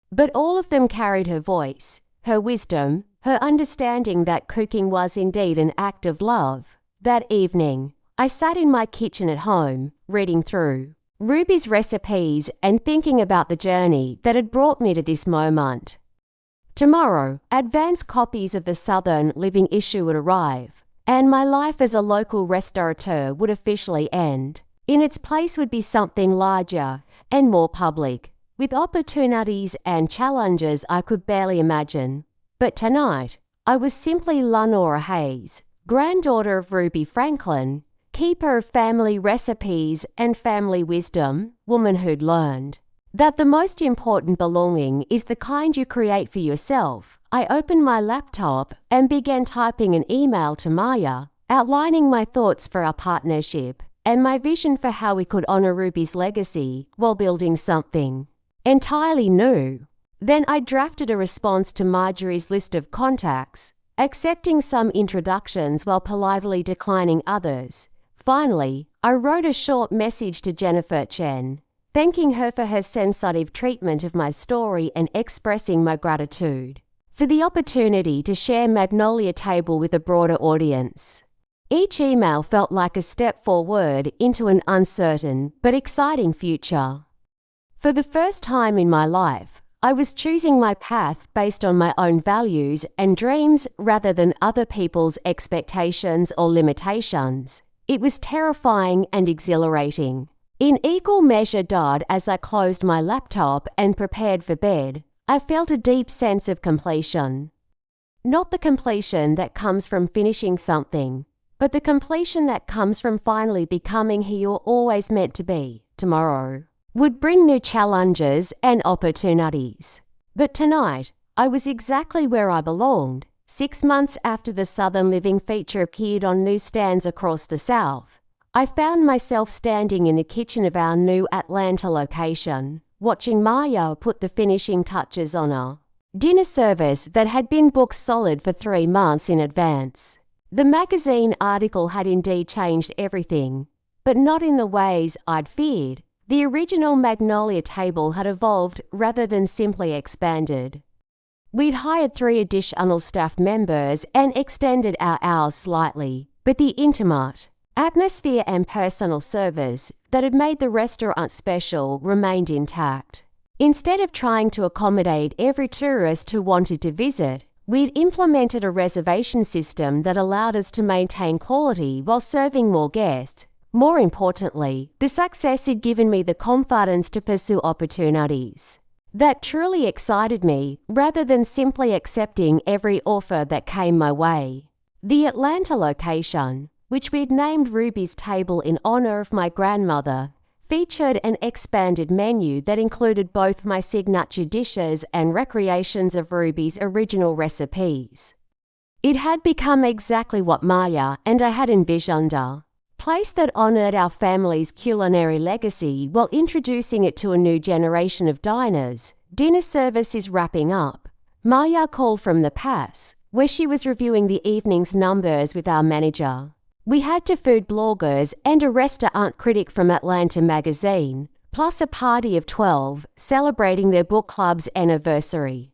But all of them carried her voice, her wisdom, her understanding that cooking was indeed an act of love. That evening, I sat in my kitchen at home, reading through Ruby's recipes and thinking about the journey that had brought me to this moment. Tomorrow, advance copies of the Southern Living issue would arrive, and my life as a local restaurateur would officially end. In its place would be something larger and more public, with opportunities and challenges I could barely imagine. But tonight, I was simply Lenora Hayes, granddaughter of Ruby Franklin, keeper of family recipes and family wisdom, woman who'd learned That the most important belonging is the kind you create for yourself, I opened my laptop and began typing an email to Maya, outlining my thoughts for our partnership and my vision for how we could honor Ruby's legacy while building something entirely new. Then I drafted a response to Marjorie's list of contacts, accepting some introductions while politely declining others. Finally, I wrote a short message to Jennifer Chen, thanking her for her sensitive treatment of my story and expressing my gratitude for the opportunity to share Magnolia Table with a broader audience. Each email felt like a step forward into an uncertain but exciting future. For the first time in my life, I was choosing my path based on my own values and dreams rather than other people's expectations or limitations. It was terrifying and exhilarating. In equal measure, as I closed my laptop and prepared for bed, I felt a deep sense of completion. Not the completion that comes from finishing something, but the completion that comes from finally becoming who you're always meant to be. Tomorrow would bring new challenges and opportunities. But tonight, I was exactly where I belonged. 6 months after the Southern Living feature appeared on newsstands across the South, I found myself standing in the kitchen of our new Atlanta location, watching Maya put the finishing touches on a dinner service that had been booked solid for 3 months in advance. The magazine article had indeed changed everything, but not in the ways I'd feared. The original Magnolia Table had evolved rather than simply expanded. We'd hired 3 additional staff members and extended our hours slightly, but the intimate atmosphere and personal service that had made the restaurant special remained intact. Instead of trying to accommodate every tourist who wanted to visit, we'd implemented a reservation system that allowed us to maintain quality while serving more guests. More importantly, the success had given me the confidence to pursue opportunities that truly excited me, rather than simply accepting every offer that came my way. The Atlanta location, which we'd named Ruby's Table in honor of my grandmother, featured an expanded menu that included both my signature dishes and recreations of Ruby's original recipes. It had become exactly what Maya and I had envisioned, a place that honored our family's culinary legacy while introducing it to a new generation of diners. Dinner service is wrapping up. Maya called from the pass, where she was reviewing the evening's numbers with our manager. We had 2 food bloggers and a restaurant critic from Atlanta magazine, plus a party of 12 celebrating their book club's anniversary.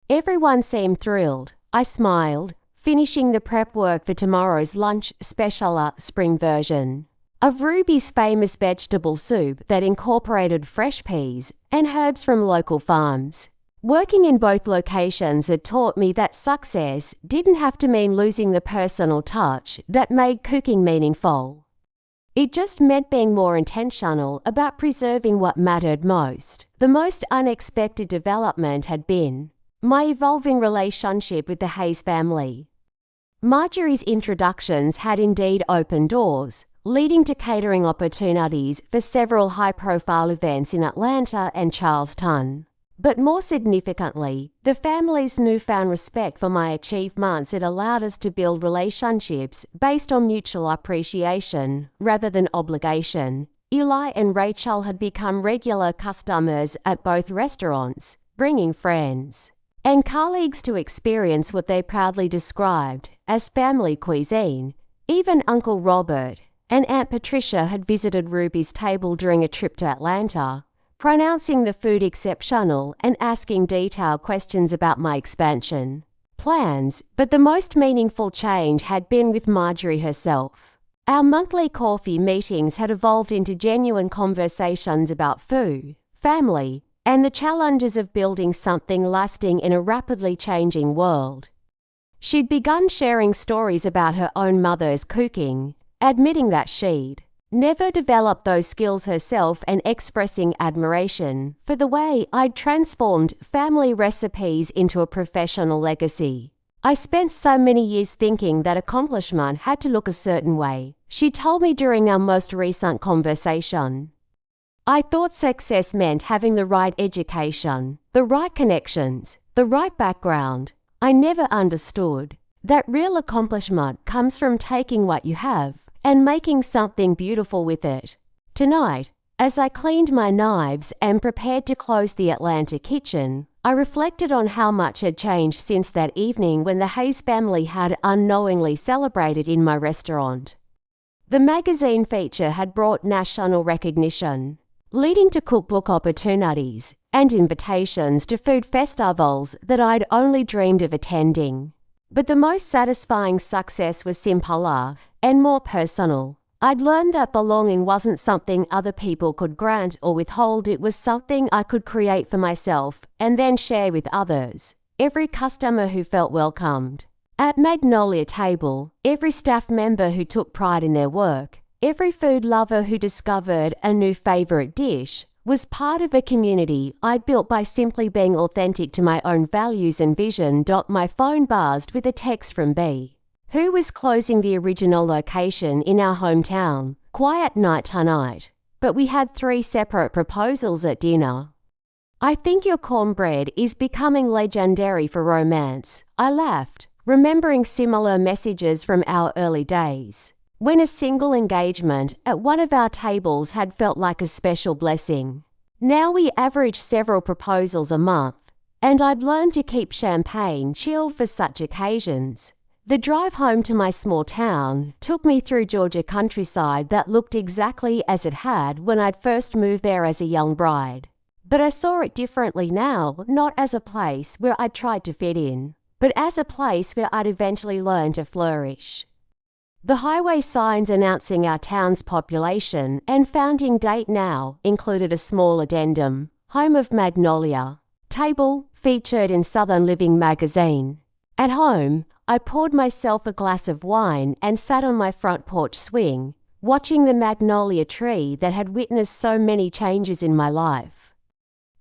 Everyone seemed thrilled. I smiled, finishing the prep work for tomorrow's lunch special, spring version of Ruby's famous vegetable soup that incorporated fresh peas and herbs from local farms. Working in both locations had taught me that success didn't have to mean losing the personal touch that made cooking meaningful. It just meant being more intentional about preserving what mattered most. The most unexpected development had been my evolving relationship with the Hayes family. Marjorie's introductions had indeed opened doors, leading to catering opportunities for several high-profile events in Atlanta and Charleston. But more significantly, the family's newfound respect for my achievements had allowed us to build relationships based on mutual appreciation rather than obligation. Eli and Rachel had become regular customers at both restaurants, bringing friends and colleagues to experience what they proudly described as family cuisine. Even Uncle Robert and Aunt Patricia had visited Ruby's Table during a trip to Atlanta, pronouncing the food exceptional and asking detailed questions about my expansion plans. But the most meaningful change had been with Marjorie herself. Our monthly coffee meetings had evolved into genuine conversations about food, family, and the challenges of building something lasting in a rapidly changing world. She'd begun sharing stories about her own mother's cooking, admitting that she'd never developed those skills herself and expressing admiration for the way I'd transformed family recipes into a professional legacy. I spent so many years thinking that accomplishment had to look a certain way, she told me during our most recent conversation. I thought success meant having the right education, the right connections, the right background. I never understood that real accomplishment comes from taking what you have and making something beautiful with it. Tonight, as I cleaned my knives and prepared to close the Atlanta kitchen, I reflected on how much had changed since that evening when the Hayes family had unknowingly celebrated in my restaurant. The magazine feature had brought national recognition, leading to cookbook opportunities and invitations to food festivals that I'd only dreamed of attending. But the most satisfying success was simpler and more personal. I'd learned that belonging wasn't something other people could grant or withhold. It was something I could create for myself and then share with others. Every customer who felt welcomed at Magnolia Table, every staff member who took pride in their work, every food lover who discovered a new favorite dish, was part of a community I'd built by simply being authentic to my own values and vision. My phone buzzed with a text from B, who was closing the original location in our hometown. Quiet night tonight, but we had 3 separate proposals at dinner. I think your cornbread is becoming legendary for romance, I laughed, remembering similar messages from our early days, when a single engagement at one of our tables had felt like a special blessing. Now we average several proposals a month, and I'd learned to keep champagne chilled for such occasions. The drive home to my small town took me through Georgia countryside that looked exactly as it had when I'd first moved there as a young bride. But I saw it differently now, not as a place where I'd tried to fit in, but as a place where I'd eventually learn to flourish. The highway signs announcing our town's population and founding date now included a small addendum, home of Magnolia Table, featured in Southern Living magazine. At home, I poured myself a glass of wine and sat on my front porch swing, watching the magnolia tree that had witnessed so many changes in my life.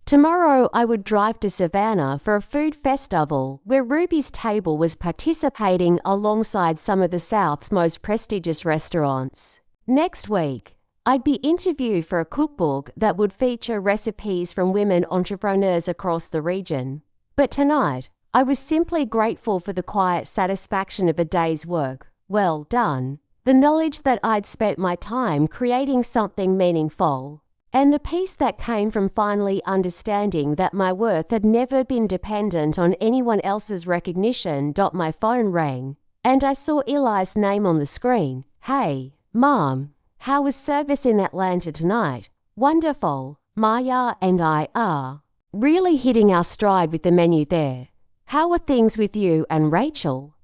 Tomorrow I would drive to Savannah for a food festival where Ruby's Table was participating alongside some of the South's most prestigious restaurants. Next week, I'd be interviewed for a cookbook that would feature recipes from women entrepreneurs across the region. But tonight, I was simply grateful for the quiet satisfaction of a day's work well done, the knowledge that I'd spent my time creating something meaningful, and the peace that came from finally understanding that my worth had never been dependent on anyone else's recognition. My phone rang, and I saw Eli's name on the screen. "Hey, Mom, how was service in Atlanta tonight?" "Wonderful. Maya and I are really hitting our stride with the menu there. How are things with you and Rachel?"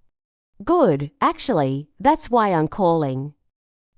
"Good, actually. That's why I'm calling.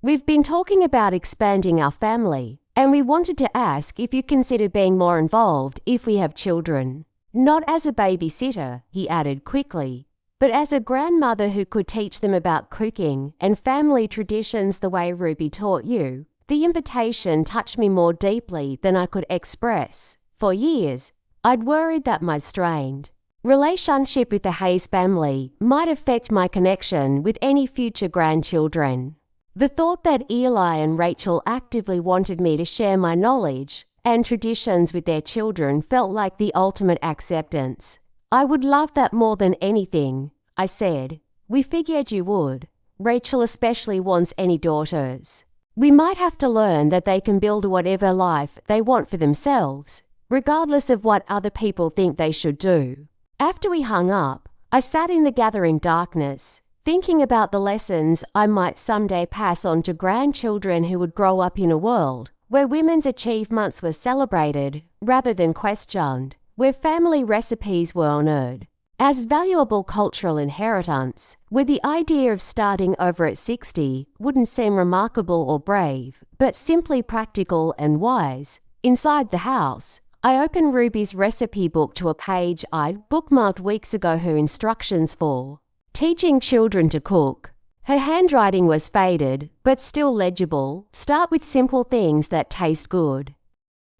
We've been talking about expanding our family, and we wanted to ask if you consider being more involved if we have children. Not as a babysitter," he added quickly, "but as a grandmother who could teach them about cooking and family traditions the way Ruby taught you." The invitation touched me more deeply than I could express. For years, I'd worried that my strained relationship with the Hayes family might affect my connection with any future grandchildren. The thought that Eli and Rachel actively wanted me to share my knowledge and traditions with their children felt like the ultimate acceptance. "I would love that more than anything," I said. "We figured you would. Rachel especially wants any daughters. We might have to learn that they can build whatever life they want for themselves, regardless of what other people think they should do." After we hung up, I sat in the gathering darkness, thinking about the lessons I might someday pass on to grandchildren who would grow up in a world where women's achievements were celebrated rather than questioned, where family recipes were honored as valuable cultural inheritance, where the idea of starting over at 60 wouldn't seem remarkable or brave, but simply practical and wise. Inside the house, I opened Ruby's recipe book to a page I'd bookmarked weeks ago, her instructions for teaching children to cook. Her handwriting was faded, but still legible. "Start with simple things that taste good.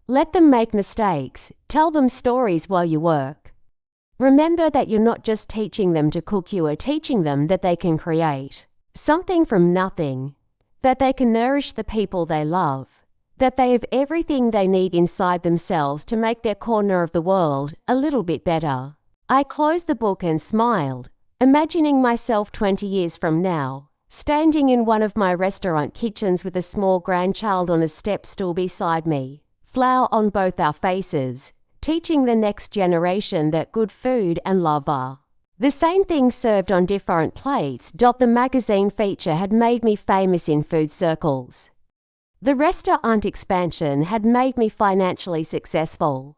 Let them make mistakes. Tell them stories while you work. Remember that you're not just teaching them to cook, you are teaching them that they can create something from nothing, that they can nourish the people they love, that they have everything they need inside themselves to make their corner of the world a little bit better. I closed the book and smiled, imagining myself 20 years from now, standing in one of my restaurant kitchens with a small grandchild on a step stool beside me, flour on both our faces, teaching the next generation that good food and love are the same thing served on different plates. The magazine feature had made me famous in food circles. The restaurant expansion had made me financially successful.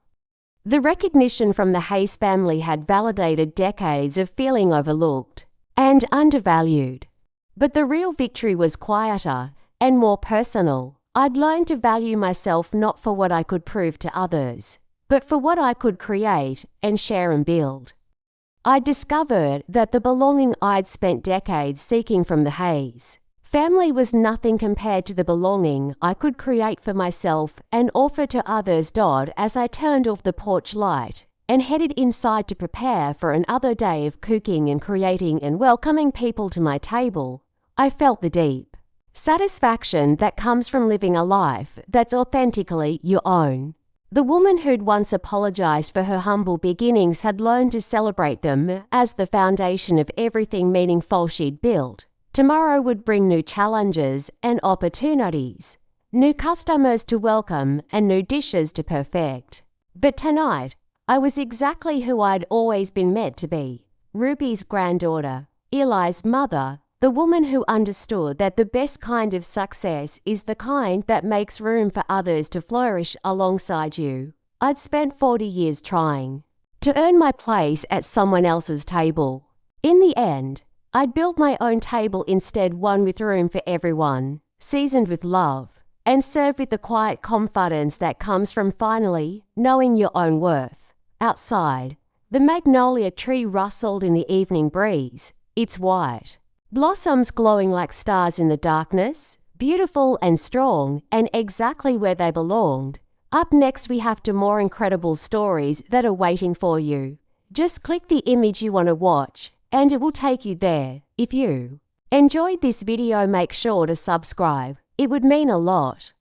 The recognition from the Hayes family had validated decades of feeling overlooked and undervalued. But the real victory was quieter and more personal. I'd learned to value myself not for what I could prove to others, but for what I could create and share and build. I discovered that the belonging I'd spent decades seeking from the Hayes family was nothing compared to the belonging I could create for myself and offer to others. As I turned off the porch light and headed inside to prepare for another day of cooking and creating and welcoming people to my table, I felt the deep satisfaction that comes from living a life that's authentically your own. The woman who'd once apologized for her humble beginnings had learned to celebrate them as the foundation of everything meaningful she'd built. Tomorrow would bring new challenges and opportunities, new customers to welcome and new dishes to perfect. But tonight, I was exactly who I'd always been meant to be. Ruby's granddaughter, Eli's mother, the woman who understood that the best kind of success is the kind that makes room for others to flourish alongside you. I'd spent 40 years trying to earn my place at someone else's table. In the end, I'd built my own table instead, one with room for everyone, seasoned with love, and served with the quiet confidence that comes from finally knowing your own worth. Outside, the magnolia tree rustled in the evening breeze, its white blossoms glowing like stars in the darkness, beautiful and strong, and exactly where they belonged. Up next, we have two more incredible stories that are waiting for you. Just click the image you want to watch, and it will take you there. If you enjoyed this video, make sure to subscribe. It would mean a lot.